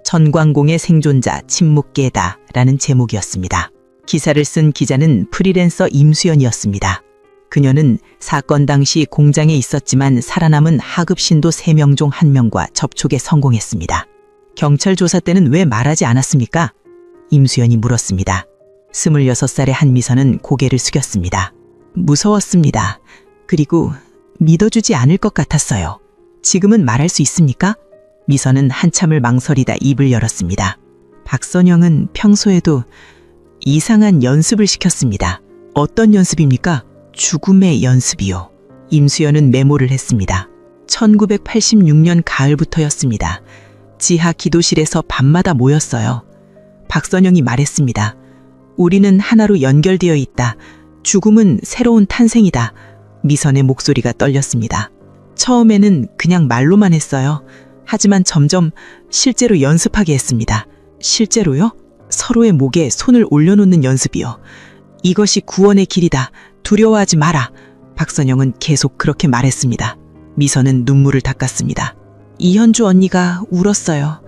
전광공의 생존자 침묵계다 라는 제목이었습니다. 기사를 쓴 기자는 프리랜서 임수연이었습니다. 그녀는 사건 당시 공장에 있었지만 살아남은 하급신도 3명 중 1명과 접촉에 성공했습니다. 경찰 조사 때는 왜 말하지 않았습니까? 임수연이 물었습니다. 26살의 한미선은 고개를 숙였습니다. 무서웠습니다. 그리고 믿어주지 않을 것 같았어요. 지금은 말할 수 있습니까? 미선은 한참을 망설이다 입을 열었습니다. 박선영은 평소에도 이상한 연습을 시켰습니다. 어떤 연습입니까? 죽음의 연습이요. 임수연은 메모를 했습니다. 1986년 가을부터였습니다. 지하 기도실에서 밤마다 모였어요. 박선영이 말했습니다. 우리는 하나로 연결되어 있다. 죽음은 새로운 탄생이다. 미선의 목소리가 떨렸습니다. 처음에는 그냥 말로만 했어요. 하지만 점점 실제로 연습하게 했습니다. 실제로요? 서로의 목에 손을 올려놓는 연습이요. 이것이 구원의 길이다. 두려워하지 마라. 박선영은 계속 그렇게 말했습니다. 미선은 눈물을 닦았습니다. 이현주 언니가 울었어요.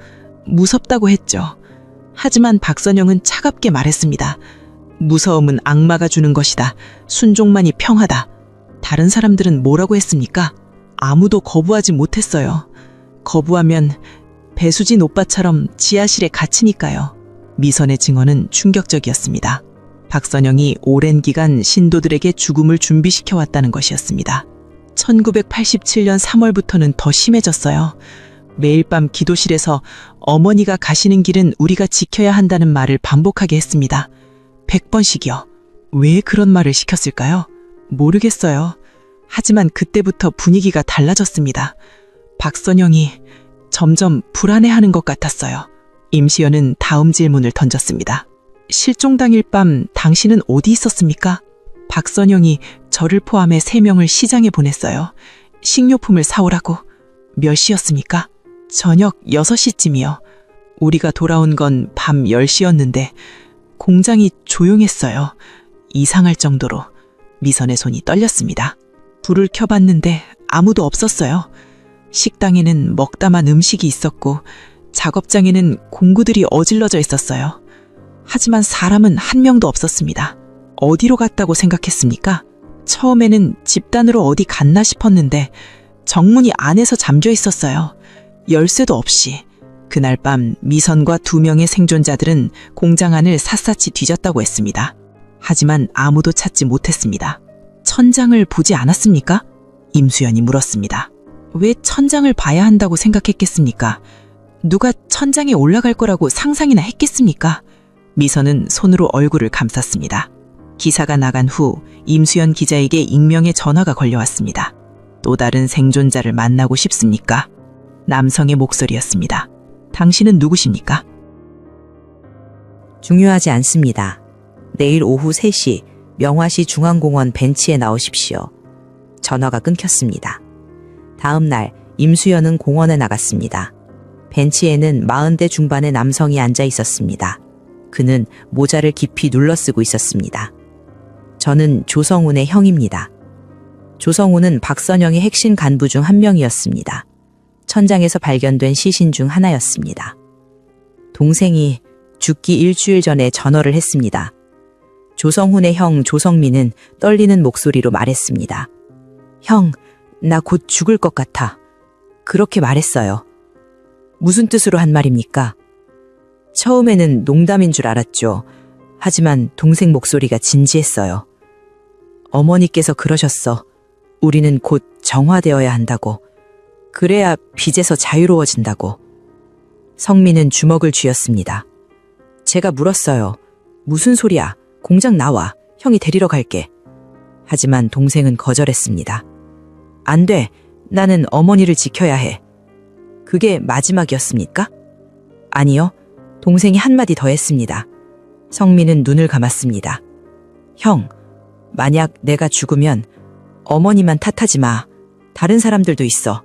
무섭다고 했죠. 하지만 박선영은 차갑게 말했습니다. 무서움은 악마가 주는 것이다. 순종만이 평하다. 다른 사람들은 뭐라고 했습니까? 아무도 거부하지 못했어요. 거부하면 배수진 오빠처럼 지하실에 갇히니까요. 미선의 증언은 충격적이었습니다. 박선영이 오랜 기간 신도들에게 죽음을 준비시켜 왔다는 것이었습니다. 1987년 3월부터는 더 심해졌어요. 매일 밤 기도실에서 어머니가 가시는 길은 우리가 지켜야 한다는 말을 반복하게 했습니다. 100번씩이요. 왜 그런 말을 시켰을까요? 모르겠어요. 하지만 그때부터 분위기가 달라졌습니다. 박선영이 점점 불안해하는 것 같았어요. 임시연은 다음 질문을 던졌습니다. 실종 당일 밤 당신은 어디 있었습니까? 박선영이 저를 포함해 3명을 시장에 보냈어요. 식료품을 사오라고. 몇 시였습니까? 저녁 6시쯤이요. 우리가 돌아온 건 밤 10시였는데 공장이 조용했어요. 이상할 정도로. 미선의 손이 떨렸습니다. 불을 켜봤는데 아무도 없었어요. 식당에는 먹다만 음식이 있었고 작업장에는 공구들이 어질러져 있었어요. 하지만 사람은 한 명도 없었습니다. 어디로 갔다고 생각했습니까? 처음에는 집단으로 어디 갔나 싶었는데 정문이 안에서 잠겨 있었어요. 열쇠도 없이. 그날 밤 미선과 2명의 생존자들은 공장 안을 샅샅이 뒤졌다고 했습니다. 하지만 아무도 찾지 못했습니다. 천장을 보지 않았습니까? 임수연이 물었습니다. 왜 천장을 봐야 한다고 생각했겠습니까? 누가 천장에 올라갈 거라고 상상이나 했겠습니까? 미선은 손으로 얼굴을 감쌌습니다. 기사가 나간 후 임수연 기자에게 익명의 전화가 걸려왔습니다. 또 다른 생존자를 만나고 싶습니까? 남성의 목소리였습니다. 당신은 누구십니까? 중요하지 않습니다. 내일 오후 3시 명화시 중앙공원 벤치에 나오십시오. 전화가 끊겼습니다. 다음 날 임수연은 공원에 나갔습니다. 벤치에는 40대 중반의 남성이 앉아 있었습니다. 그는 모자를 깊이 눌러쓰고 있었습니다. 저는 조성훈의 형입니다. 조성훈은 박선영의 핵심 간부 중 한 명이었습니다. 천장에서 발견된 시신 중 하나였습니다. 동생이 죽기 일주일 전에 전화를 했습니다. 조성훈의 형 조성민은 떨리는 목소리로 말했습니다. 형, 나 곧 죽을 것 같아. 그렇게 말했어요. 무슨 뜻으로 한 말입니까? 처음에는 농담인 줄 알았죠. 하지만 동생 목소리가 진지했어요. 어머니께서 그러셨어. 우리는 곧 정화되어야 한다고. 그래야 빚에서 자유로워진다고. 성민은 주먹을 쥐었습니다. 제가 물었어요. 무슨 소리야? 공장 나와. 형이 데리러 갈게. 하지만 동생은 거절했습니다. 안 돼. 나는 어머니를 지켜야 해. 그게 마지막이었습니까? 아니요. 동생이 한마디 더 했습니다. 성민은 눈을 감았습니다. 형, 만약 내가 죽으면 어머니만 탓하지 마. 다른 사람들도 있어.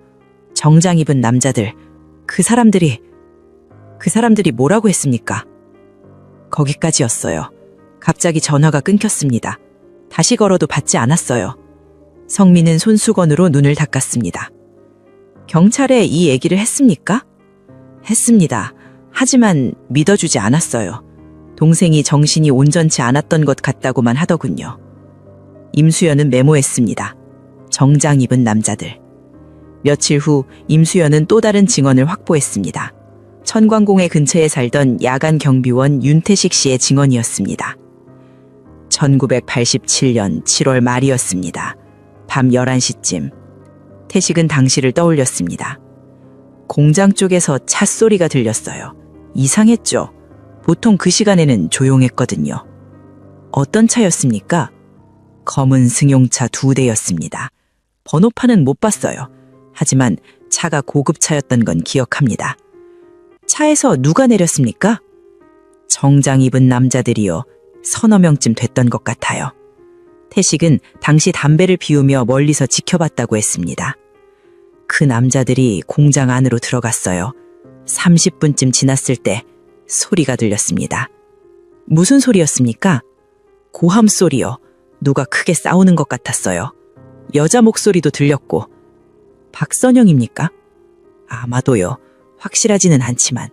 정장 입은 남자들. 그 사람들이 뭐라고 했습니까? 거기까지였어요. 갑자기 전화가 끊겼습니다. 다시 걸어도 받지 않았어요. 성민은 손수건으로 눈을 닦았습니다. 경찰에 이 얘기를 했습니까? 했습니다. 하지만 믿어주지 않았어요. 동생이 정신이 온전치 않았던 것 같다고만 하더군요. 임수연은 메모했습니다. 정장 입은 남자들. 며칠 후 임수연은 또 다른 증언을 확보했습니다. 천광공회 근처에 살던 야간 경비원 윤태식 씨의 증언이었습니다. 1987년 7월 말이었습니다. 밤 11시쯤. 태식은 당시를 떠올렸습니다. 공장 쪽에서 찻소리가 들렸어요. 이상했죠. 보통 그 시간에는 조용했거든요. 어떤 차였습니까? 검은 승용차 2대였습니다. 번호판은 못 봤어요. 하지만 차가 고급차였던 건 기억합니다. 차에서 누가 내렸습니까? 정장 입은 남자들이요. 서너 명쯤 됐던 것 같아요. 태식은 당시 담배를 피우며 멀리서 지켜봤다고 했습니다. 그 남자들이 공장 안으로 들어갔어요. 30분쯤 지났을 때 소리가 들렸습니다. 무슨 소리였습니까? 고함 소리요. 누가 크게 싸우는 것 같았어요. 여자 목소리도 들렸고. 박선영입니까? 아마도요. 확실하지는 않지만.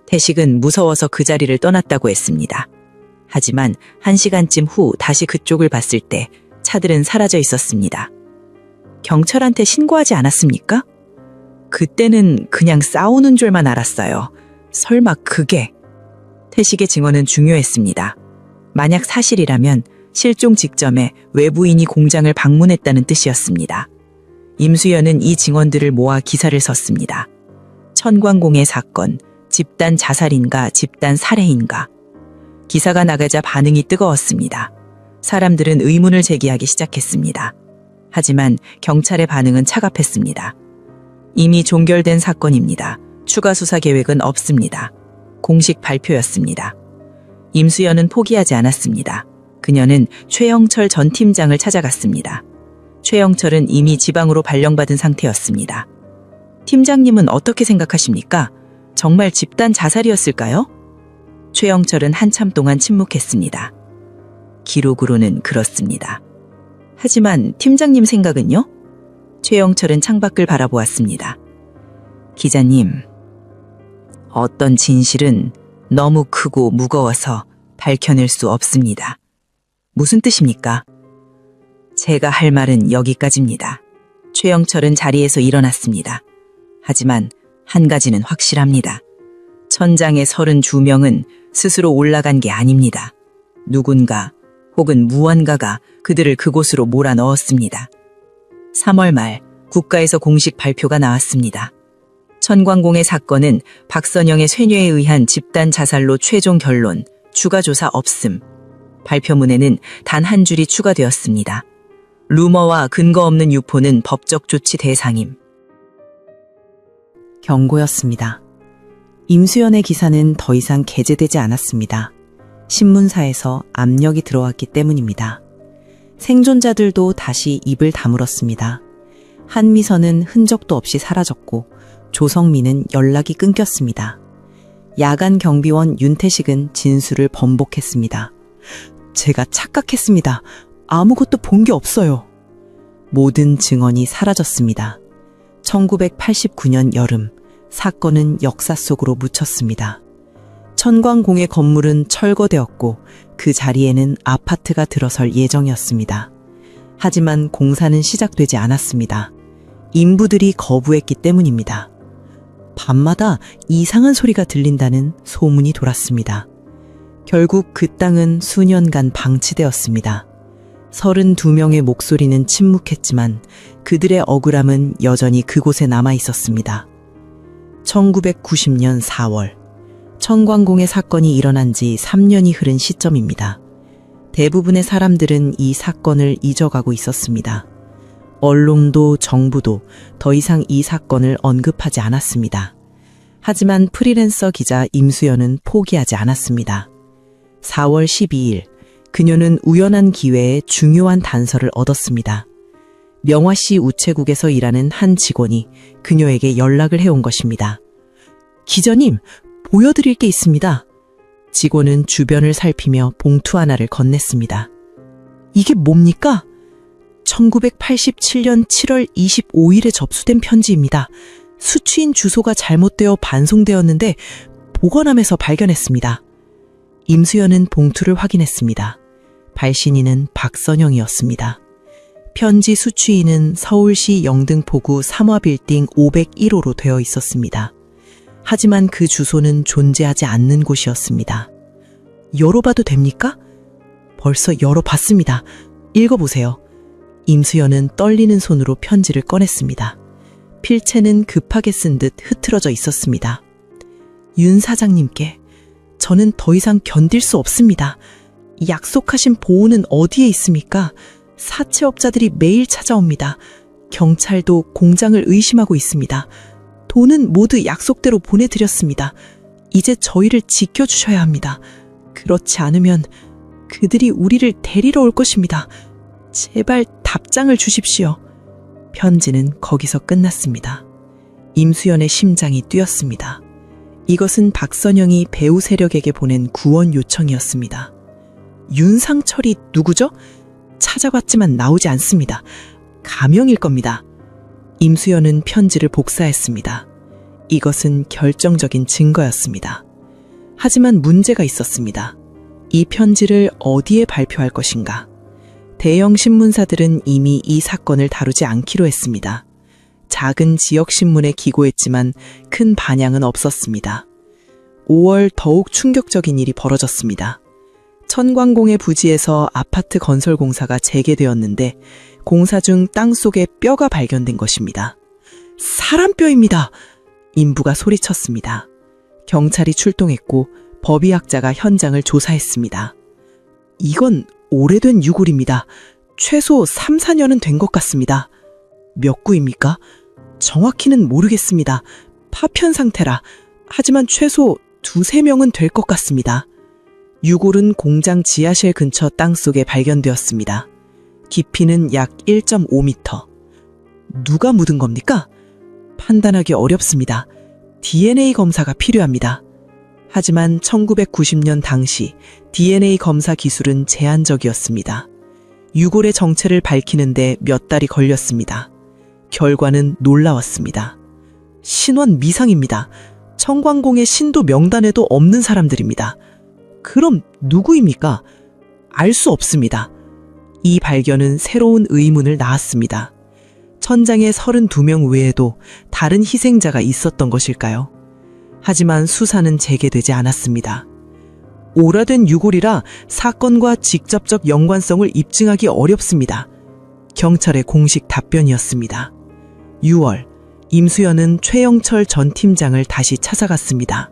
태식은 무서워서 그 자리를 떠났다고 했습니다. 하지만 1시간쯤 후 다시 그쪽을 봤을 때 차들은 사라져 있었습니다. 경찰한테 신고하지 않았습니까? 그때는 그냥 싸우는 줄만 알았어요. 설마 그게. 태식의 증언은 중요했습니다. 만약 사실이라면 실종 직전에 외부인이 공장을 방문했다는 뜻이었습니다. 임수연은 이 증언들을 모아 기사를 썼습니다. 천광공의 사건, 집단 자살인가 집단 살해인가. 기사가 나가자 반응이 뜨거웠습니다. 사람들은 의문을 제기하기 시작했습니다. 하지만 경찰의 반응은 차갑했습니다. 이미 종결된 사건입니다. 추가 수사 계획은 없습니다. 공식 발표였습니다. 임수연은 포기하지 않았습니다. 그녀는 최영철 전 팀장을 찾아갔습니다. 최영철은 이미 지방으로 발령받은 상태였습니다. 팀장님은 어떻게 생각하십니까? 정말 집단 자살이었을까요? 최영철은 한참 동안 침묵했습니다. 기록으로는 그렇습니다. 하지만 팀장님 생각은요? 최영철은 창밖을 바라보았습니다. 기자님, 어떤 진실은 너무 크고 무거워서 밝혀낼 수 없습니다. 무슨 뜻입니까? 제가 할 말은 여기까지입니다. 최영철은 자리에서 일어났습니다. 하지만 한 가지는 확실합니다. 천장의 32명은 스스로 올라간 게 아닙니다. 누군가 혹은 무언가가 그들을 그곳으로 몰아넣었습니다. 3월 말 국가에서 공식 발표가 나왔습니다. 천광공의 사건은 박선영의 쇠뇌에 의한 집단 자살로 최종 결론, 추가 조사 없음. 발표문에는 단 한 줄이 추가되었습니다. 루머와 근거 없는 유포는 법적 조치 대상임. 경고였습니다. 임수연의 기사는 더 이상 게재되지 않았습니다. 신문사에서 압력이 들어왔기 때문입니다. 생존자들도 다시 입을 다물었습니다. 한미선은 흔적도 없이 사라졌고 조성민은 연락이 끊겼습니다. 야간 경비원 윤태식은 진술을 번복했습니다. 제가 착각했습니다. 아무것도 본 게 없어요. 모든 증언이 사라졌습니다. 1989년 여름, 사건은 역사 속으로 묻혔습니다. 천광공의 건물은 철거되었고 그 자리에는 아파트가 들어설 예정이었습니다. 하지만 공사는 시작되지 않았습니다. 인부들이 거부했기 때문입니다. 밤마다 이상한 소리가 들린다는 소문이 돌았습니다. 결국 그 땅은 수년간 방치되었습니다. 32명의 목소리는 침묵했지만 그들의 억울함은 여전히 그곳에 남아 있었습니다. 1990년 4월, 천광공의 사건이 일어난 지 3년이 흐른 시점입니다. 대부분의 사람들은 이 사건을 잊어가고 있었습니다. 언론도 정부도 더 이상 이 사건을 언급하지 않았습니다. 하지만 프리랜서 기자 임수연은 포기하지 않았습니다. 4월 12일, 그녀는 우연한 기회에 중요한 단서를 얻었습니다. 명화시 우체국에서 일하는 한 직원이 그녀에게 연락을 해온 것입니다. 기자님, 보여드릴 게 있습니다. 직원은 주변을 살피며 봉투 하나를 건넸습니다. 이게 뭡니까? 1987년 7월 25일에 접수된 편지입니다. 수취인 주소가 잘못되어 반송되었는데 보관함에서 발견했습니다. 임수연은 봉투를 확인했습니다. 발신인은 박선영이었습니다. 편지 수취인은 서울시 영등포구 삼화빌딩 501호로 되어 있었습니다. 하지만 그 주소는 존재하지 않는 곳이었습니다. 열어봐도 됩니까? 벌써 열어봤습니다. 읽어보세요. 임수연은 떨리는 손으로 편지를 꺼냈습니다. 필체는 급하게 쓴 듯 흐트러져 있었습니다. 윤 사장님께 저는 더 이상 견딜 수 없습니다. 약속하신 보호는 어디에 있습니까? 사채업자들이 매일 찾아옵니다. 경찰도 공장을 의심하고 있습니다. 돈은 모두 약속대로 보내드렸습니다. 이제 저희를 지켜주셔야 합니다. 그렇지 않으면 그들이 우리를 데리러 올 것입니다. 제발 답장을 주십시오. 편지는 거기서 끝났습니다. 임수연의 심장이 뛰었습니다. 이것은 박선영이 배우 세력에게 보낸 구원 요청이었습니다. 윤상철이 누구죠? 찾아봤지만 나오지 않습니다. 가명일 겁니다. 임수연은 편지를 복사했습니다. 이것은 결정적인 증거였습니다. 하지만 문제가 있었습니다. 이 편지를 어디에 발표할 것인가? 대형 신문사들은 이미 이 사건을 다루지 않기로 했습니다. 작은 지역 신문에 기고했지만 큰 반향은 없었습니다. 5월 더욱 충격적인 일이 벌어졌습니다. 천광공의 부지에서 아파트 건설 공사가 재개되었는데 공사 중 땅속에 뼈가 발견된 것입니다. 사람 뼈입니다. 인부가 소리쳤습니다. 경찰이 출동했고 법의학자가 현장을 조사했습니다. 이건 오래된 유골입니다. 최소 3, 4년은 된 것 같습니다. 몇 구입니까? 정확히는 모르겠습니다. 파편 상태라. 하지만 최소 2, 3명은 될 것 같습니다. 유골은 공장 지하실 근처 땅속에 발견되었습니다. 깊이는 약 1.5m. 누가 묻은 겁니까? 판단하기 어렵습니다. DNA 검사가 필요합니다. 하지만 1990년 당시 DNA 검사 기술은 제한적이었습니다. 유골의 정체를 밝히는데 몇 달이 걸렸습니다. 결과는 놀라웠습니다. 신원 미상입니다. 청광공의 신도 명단에도 없는 사람들입니다. 그럼 누구입니까? 알 수 없습니다. 이 발견은 새로운 의문을 낳았습니다. 천장에 32명 외에도 다른 희생자가 있었던 것일까요? 하지만 수사는 재개되지 않았습니다. 오래된 유골이라 사건과 직접적 연관성을 입증하기 어렵습니다. 경찰의 공식 답변이었습니다. 6월, 임수연은 최영철 전 팀장을 다시 찾아갔습니다.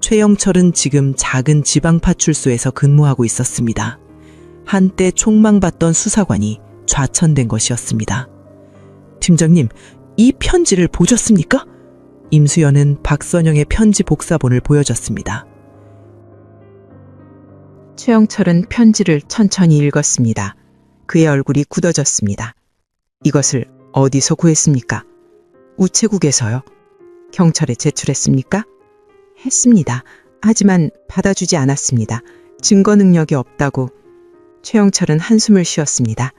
최영철은 지금 작은 지방파출소에서 근무하고 있었습니다. 한때 촉망받던 수사관이 좌천된 것이었습니다. 팀장님, 이 편지를 보셨습니까? 임수연은 박선영의 편지 복사본을 보여줬습니다. 최영철은 편지를 천천히 읽었습니다. 그의 얼굴이 굳어졌습니다. 이것을 어디서 구했습니까? 우체국에서요. 경찰에 제출했습니까? 했습니다. 하지만 받아주지 않았습니다. 증거 능력이 없다고. 최영철은 한숨을 쉬었습니다.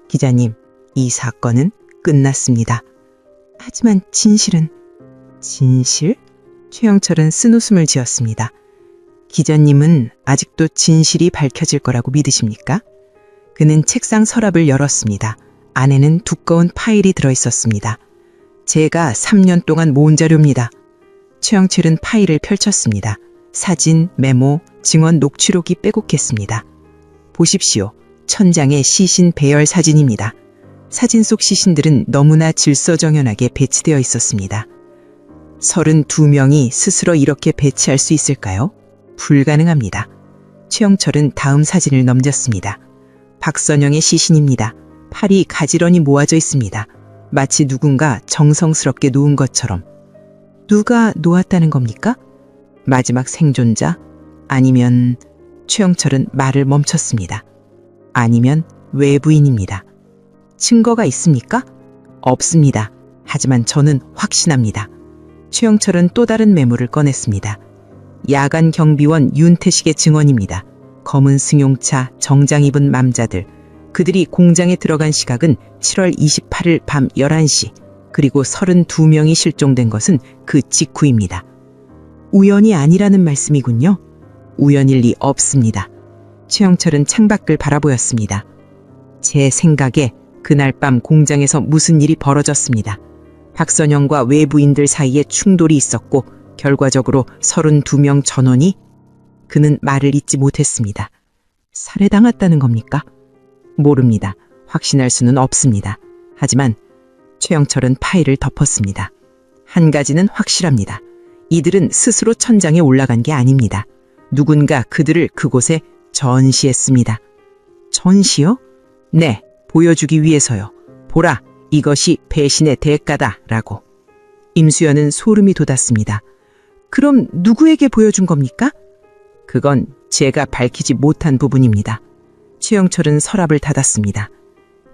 기자님, 이 사건은 끝났습니다. 하지만 진실은... 진실? 최영철은 쓴웃음을 지었습니다. 기자님은 아직도 진실이 밝혀질 거라고 믿으십니까? 그는 책상 서랍을 열었습니다. 안에는 두꺼운 파일이 들어있었습니다. 제가 3년 동안 모은 자료입니다. 최영철은 파일을 펼쳤습니다. 사진, 메모, 증언 녹취록이 빼곡했습니다. 보십시오. 천장의 시신 배열 사진입니다. 사진 속 시신들은 너무나 질서정연하게 배치되어 있었습니다. 32명이 스스로 이렇게 배치할 수 있을까요? 불가능합니다. 최영철은 다음 사진을 넘겼습니다. 박선영의 시신입니다. 팔이 가지런히 모아져 있습니다. 마치 누군가 정성스럽게 놓은 것처럼. 누가 놓았다는 겁니까? 마지막 생존자? 아니면... 최영철은 말을 멈췄습니다. 아니면 외부인입니다. 증거가 있습니까? 없습니다. 하지만 저는 확신합니다. 최영철은 또 다른 메모를 꺼냈습니다. 야간 경비원 윤태식의 증언입니다. 검은 승용차, 정장 입은 남자들. 그들이 공장에 들어간 시각은 7월 28일 밤 11시, 그리고 32명이 실종된 것은 그 직후입니다. 우연이 아니라는 말씀이군요. 우연일 리 없습니다. 최영철은 창밖을 바라보였습니다. 제 생각에 그날 밤 공장에서 무슨 일이 벌어졌습니다. 박선영과 외부인들 사이에 충돌이 있었고 결과적으로 32명 전원이... 그는 말을 잇지 못했습니다. 살해당했다는 겁니까? 모릅니다. 확신할 수는 없습니다. 하지만 최영철은 파일을 덮었습니다. 한 가지는 확실합니다. 이들은 스스로 천장에 올라간 게 아닙니다. 누군가 그들을 그곳에 전시했습니다. 전시요? 네, 보여주기 위해서요. 보라, 이것이 배신의 대가다 라고. 임수연은 소름이 돋았습니다. 그럼 누구에게 보여준 겁니까? 그건 제가 밝히지 못한 부분입니다. 최영철은 서랍을 닫았습니다.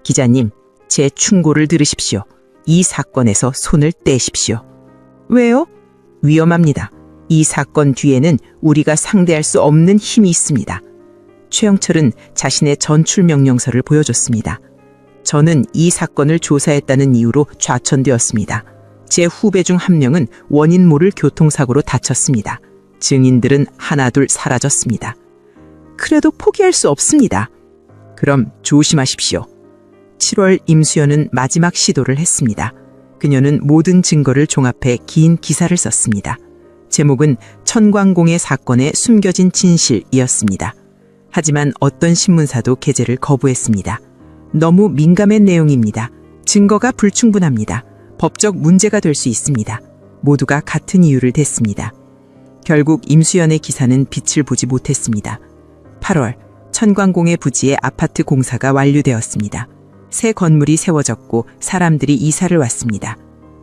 기자님, 제 충고를 들으십시오. 이 사건에서 손을 떼십시오. 왜요? 위험합니다. 이 사건 뒤에는 우리가 상대할 수 없는 힘이 있습니다. 최영철은 자신의 전출 명령서를 보여줬습니다. 저는 이 사건을 조사했다는 이유로 좌천되었습니다. 제 후배 중 한 명은 원인 모를 교통사고로 다쳤습니다. 증인들은 하나둘 사라졌습니다. 그래도 포기할 수 없습니다. 그럼 조심하십시오. 7월 임수연은 마지막 시도를 했습니다. 그녀는 모든 증거를 종합해 긴 기사를 썼습니다. 제목은 천광공의 사건의 숨겨진 진실이었습니다. 하지만 어떤 신문사도 게재를 거부했습니다. 너무 민감한 내용입니다. 증거가 불충분합니다. 법적 문제가 될 수 있습니다. 모두가 같은 이유를 댔습니다. 결국 임수연의 기사는 빛을 보지 못했습니다. 8월, 천광공의 부지에 아파트 공사가 완료되었습니다. 새 건물이 세워졌고 사람들이 이사를 왔습니다.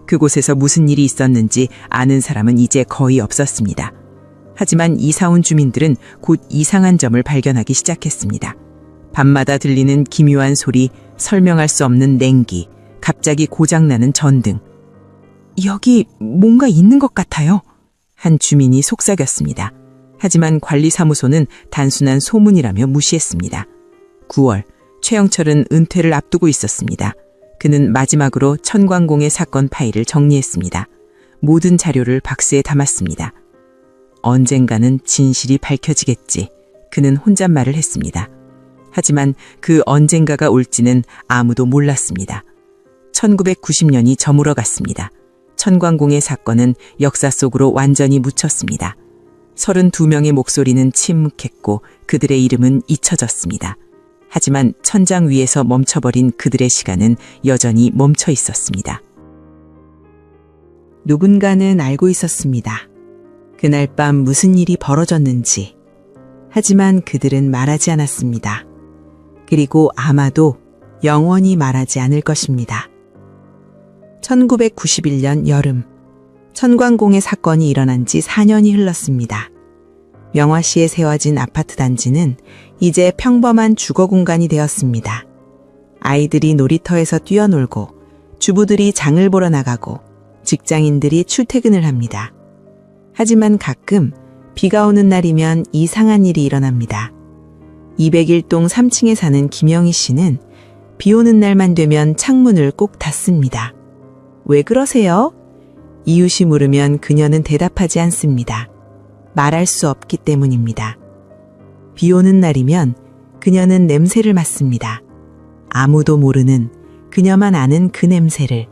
그곳에서 무슨 일이 있었는지 아는 사람은 이제 거의 없었습니다. 하지만 이사 온 주민들은 곧 이상한 점을 발견하기 시작했습니다. 밤마다 들리는 기묘한 소리, 설명할 수 없는 냉기, 갑자기 고장나는 전등. 여기 뭔가 있는 것 같아요. 한 주민이 속삭였습니다. 하지만 관리사무소는 단순한 소문이라며 무시했습니다. 9월, 최영철은 은퇴를 앞두고 있었습니다. 그는 마지막으로 천광공의 사건 파일을 정리했습니다. 모든 자료를 박스에 담았습니다. 언젠가는 진실이 밝혀지겠지. 그는 혼잣말을 했습니다. 하지만 그 언젠가가 올지는 아무도 몰랐습니다. 1990년이 저물어 갔습니다. 천광공의 사건은 역사 속으로 완전히 묻혔습니다. 32명의 목소리는 침묵했고 그들의 이름은 잊혀졌습니다. 하지만 천장 위에서 멈춰버린 그들의 시간은 여전히 멈춰 있었습니다. 누군가는 알고 있었습니다. 그날 밤 무슨 일이 벌어졌는지. 하지만 그들은 말하지 않았습니다. 그리고 아마도 영원히 말하지 않을 것입니다. 1991년 여름, 천광공의 사건이 일어난 지 4년이 흘렀습니다. 명화시에 세워진 아파트 단지는 이제 평범한 주거 공간이 되었습니다. 아이들이 놀이터에서 뛰어놀고, 주부들이 장을 보러 나가고, 직장인들이 출퇴근을 합니다. 하지만 가끔 비가 오는 날이면 이상한 일이 일어납니다. 201동 3층에 사는 김영희 씨는 비 오는 날만 되면 창문을 꼭 닫습니다. 왜 그러세요? 이웃이 물으면 그녀는 대답하지 않습니다. 말할 수 없기 때문입니다. 비 오는 날이면 그녀는 냄새를 맡습니다. 아무도 모르는 그녀만 아는 그 냄새를.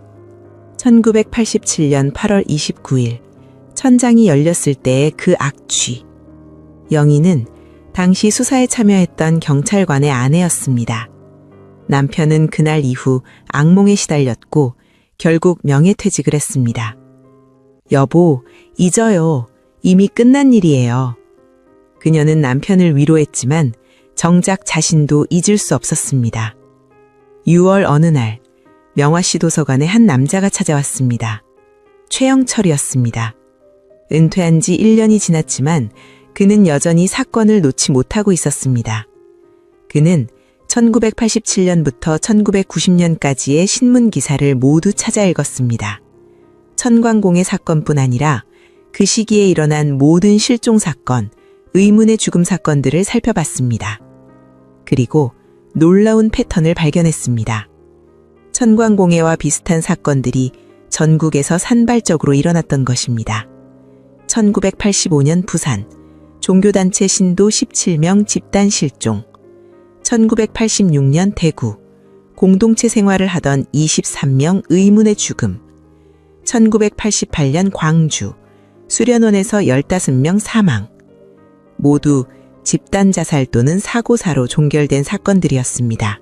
1987년 8월 29일 천장이 열렸을 때의 그 악취. 영희는 당시 수사에 참여했던 경찰관의 아내였습니다. 남편은 그날 이후 악몽에 시달렸고 결국 명예퇴직을 했습니다. 여보, 잊어요. 이미 끝난 일이에요. 그녀는 남편을 위로했지만 정작 자신도 잊을 수 없었습니다. 6월 어느 날 명화시 도서관에 한 남자가 찾아왔습니다. 최영철이었습니다. 은퇴한 지 1년이 지났지만 그는 여전히 사건을 놓지 못하고 있었습니다. 그는 1987년부터 1990년까지의 신문 기사를 모두 찾아 읽었습니다. 천광공의 사건뿐 아니라 그 시기에 일어난 모든 실종 사건, 의문의 죽음 사건들을 살펴봤습니다. 그리고 놀라운 패턴을 발견했습니다. 천광공해와 비슷한 사건들이 전국에서 산발적으로 일어났던 것입니다. 1985년 부산, 종교단체 신도 17명 집단 실종. 1986년 대구, 공동체 생활을 하던 23명 의문의 죽음. 1988년 광주, 수련원에서 15명 사망. 모두 집단 자살 또는 사고사로 종결된 사건들이었습니다.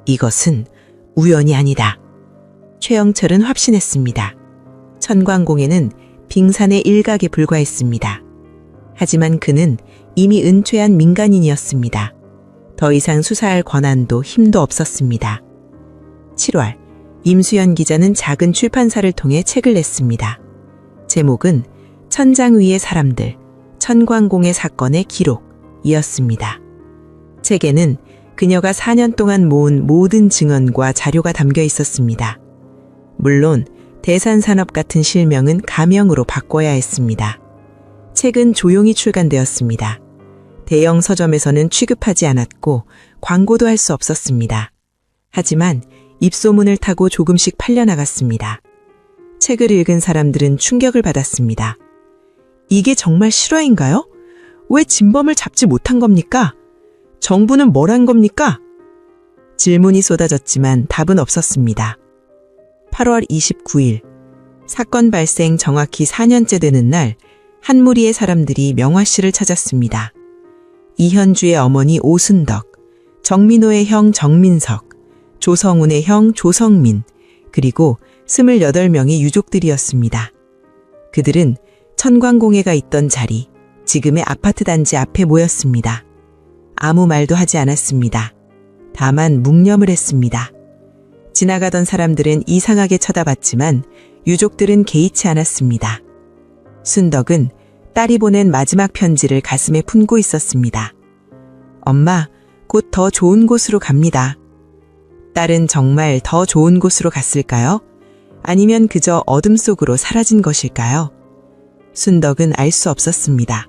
이것은 우연이 아니다. 최영철은 확신했습니다. 천광공해는 빙산의 일각에 불과했습니다. 하지만 그는 이미 은퇴한 민간인이었습니다. 더 이상 수사할 권한도 힘도 없었습니다. 7월, 임수연 기자는 작은 출판사를 통해 책을 냈습니다. 제목은 천장 위의 사람들, 천광공의 사건의 기록이었습니다. 책에는 그녀가 4년 동안 모은 모든 증언과 자료가 담겨 있었습니다. 물론 대산산업 같은 실명은 가명으로 바꿔야 했습니다. 책은 조용히 출간되었습니다. 대형 서점에서는 취급하지 않았고 광고도 할 수 없었습니다. 하지만 입소문을 타고 조금씩 팔려나갔습니다. 책을 읽은 사람들은 충격을 받았습니다. 이게 정말 실화인가요? 왜 진범을 잡지 못한 겁니까? 정부는 뭘 한 겁니까? 질문이 쏟아졌지만 답은 없었습니다. 8월 29일, 사건 발생 정확히 4년째 되는 날, 한 무리의 사람들이 명화 씨를 찾았습니다. 이현주의 어머니 오순덕, 정민호의 형 정민석, 조성운의 형 조성민, 그리고 28명의 유족들이었습니다. 그들은 천광공예가 있던 자리, 지금의 아파트 단지 앞에 모였습니다. 아무 말도 하지 않았습니다. 다만 묵념을 했습니다. 지나가던 사람들은 이상하게 쳐다봤지만 유족들은 개의치 않았습니다. 순덕은 딸이 보낸 마지막 편지를 가슴에 품고 있었습니다. 엄마, 곧 더 좋은 곳으로 갑니다. 딸은 정말 더 좋은 곳으로 갔을까요? 아니면 그저 어둠 속으로 사라진 것일까요? 순덕은 알 수 없었습니다.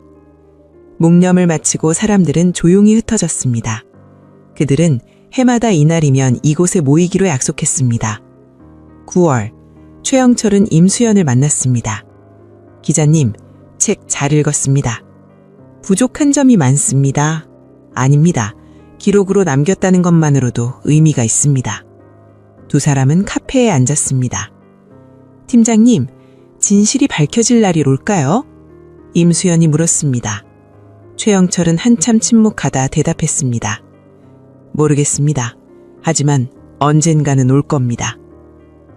묵념을 마치고 사람들은 조용히 흩어졌습니다. 그들은 해마다 이날이면 이곳에 모이기로 약속했습니다. 9월, 최영철은 임수연을 만났습니다. 기자님, 책 잘 읽었습니다. 부족한 점이 많습니다. 아닙니다. 기록으로 남겼다는 것만으로도 의미가 있습니다. 두 사람은 카페에 앉았습니다. 팀장님, 진실이 밝혀질 날이 올까요? 임수연이 물었습니다. 최영철은 한참 침묵하다 대답했습니다. 모르겠습니다. 하지만 언젠가는 올 겁니다.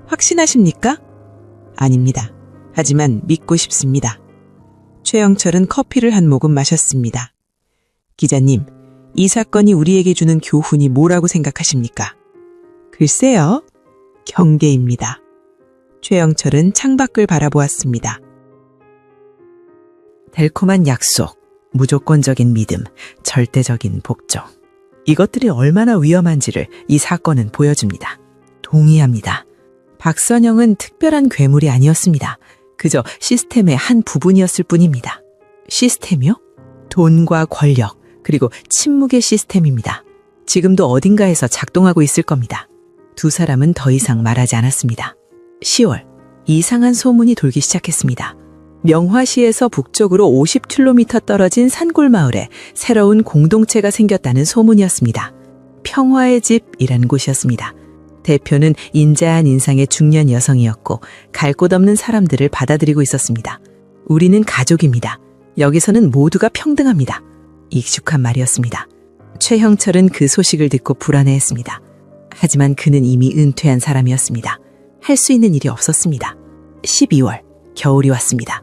확신하십니까? 아닙니다. 하지만 믿고 싶습니다. 최영철은 커피를 한 모금 마셨습니다. 기자님, 이 사건이 우리에게 주는 교훈이 뭐라고 생각하십니까? 글쎄요, 경계입니다. 최영철은 창밖을 바라보았습니다. 달콤한 약속, 무조건적인 믿음, 절대적인 복종. 이것들이 얼마나 위험한지를 이 사건은 보여줍니다. 동의합니다. 박선영은 특별한 괴물이 아니었습니다. 그저 시스템의 한 부분이었을 뿐입니다. 시스템이요? 돈과 권력, 그리고 침묵의 시스템입니다. 지금도 어딘가에서 작동하고 있을 겁니다. 두 사람은 더 이상 말하지 않았습니다. 10월, 이상한 소문이 돌기 시작했습니다. 명화시에서 북쪽으로 50km 떨어진 산골마을에 새로운 공동체가 생겼다는 소문이었습니다. 평화의 집이라는 곳이었습니다. 대표는 인자한 인상의 중년 여성이었고 갈 곳 없는 사람들을 받아들이고 있었습니다. 우리는 가족입니다. 여기서는 모두가 평등합니다. 익숙한 말이었습니다. 최형철은 그 소식을 듣고 불안해했습니다. 하지만 그는 이미 은퇴한 사람이었습니다. 할 수 있는 일이 없었습니다. 12월, 겨울이 왔습니다.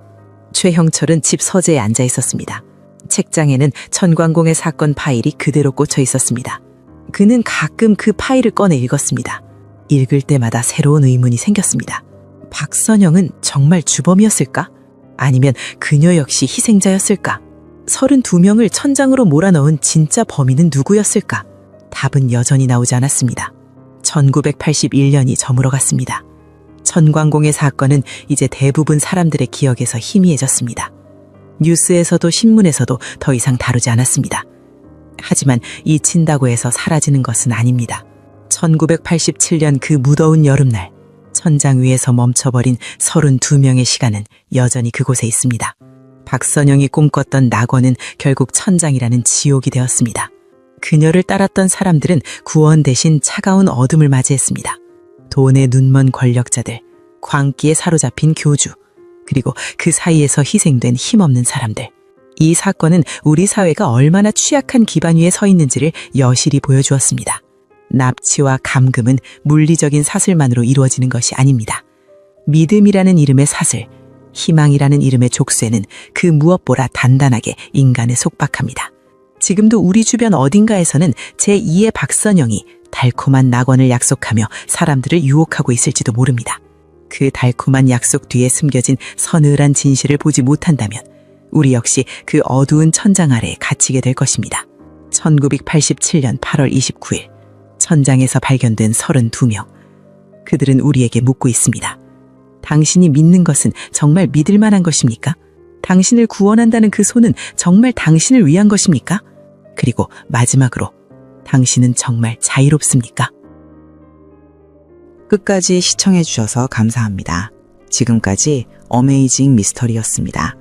최형철은 집 서재에 앉아 있었습니다. 책장에는 천광공의 사건 파일이 그대로 꽂혀 있었습니다. 그는 가끔 그 파일을 꺼내 읽었습니다. 읽을 때마다 새로운 의문이 생겼습니다. 박선영은 정말 주범이었을까? 아니면 그녀 역시 희생자였을까? 32명을 천장으로 몰아넣은 진짜 범인은 누구였을까? 답은 여전히 나오지 않았습니다. 1981년이 저물어갔습니다. 천광공의 사건은 이제 대부분 사람들의 기억에서 희미해졌습니다. 뉴스에서도 신문에서도 더 이상 다루지 않았습니다. 하지만 잊힌다고 해서 사라지는 것은 아닙니다. 1987년 그 무더운 여름날, 천장 위에서 멈춰버린 32명의 시간은 여전히 그곳에 있습니다. 박선영이 꿈꿨던 낙원은 결국 천장이라는 지옥이 되었습니다. 그녀를 따랐던 사람들은 구원 대신 차가운 어둠을 맞이했습니다. 돈에 눈먼 권력자들, 광기에 사로잡힌 교주, 그리고 그 사이에서 희생된 힘없는 사람들. 이 사건은 우리 사회가 얼마나 취약한 기반 위에 서 있는지를 여실히 보여주었습니다. 납치와 감금은 물리적인 사슬만으로 이루어지는 것이 아닙니다. 믿음이라는 이름의 사슬, 희망이라는 이름의 족쇄는 그 무엇보다 단단하게 인간을 속박합니다. 지금도 우리 주변 어딘가에서는 제2의 박선영이 달콤한 낙원을 약속하며 사람들을 유혹하고 있을지도 모릅니다. 그 달콤한 약속 뒤에 숨겨진 서늘한 진실을 보지 못한다면 우리 역시 그 어두운 천장 아래에 갇히게 될 것입니다. 1987년 8월 29일 천장에서 발견된 32명. 그들은 우리에게 묻고 있습니다. 당신이 믿는 것은 정말 믿을 만한 것입니까? 당신을 구원한다는 그 손은 정말 당신을 위한 것입니까? 그리고 마지막으로 당신은 정말 자유롭습니까? 끝까지 시청해주셔서 감사합니다. 지금까지 어메이징 미스터리였습니다.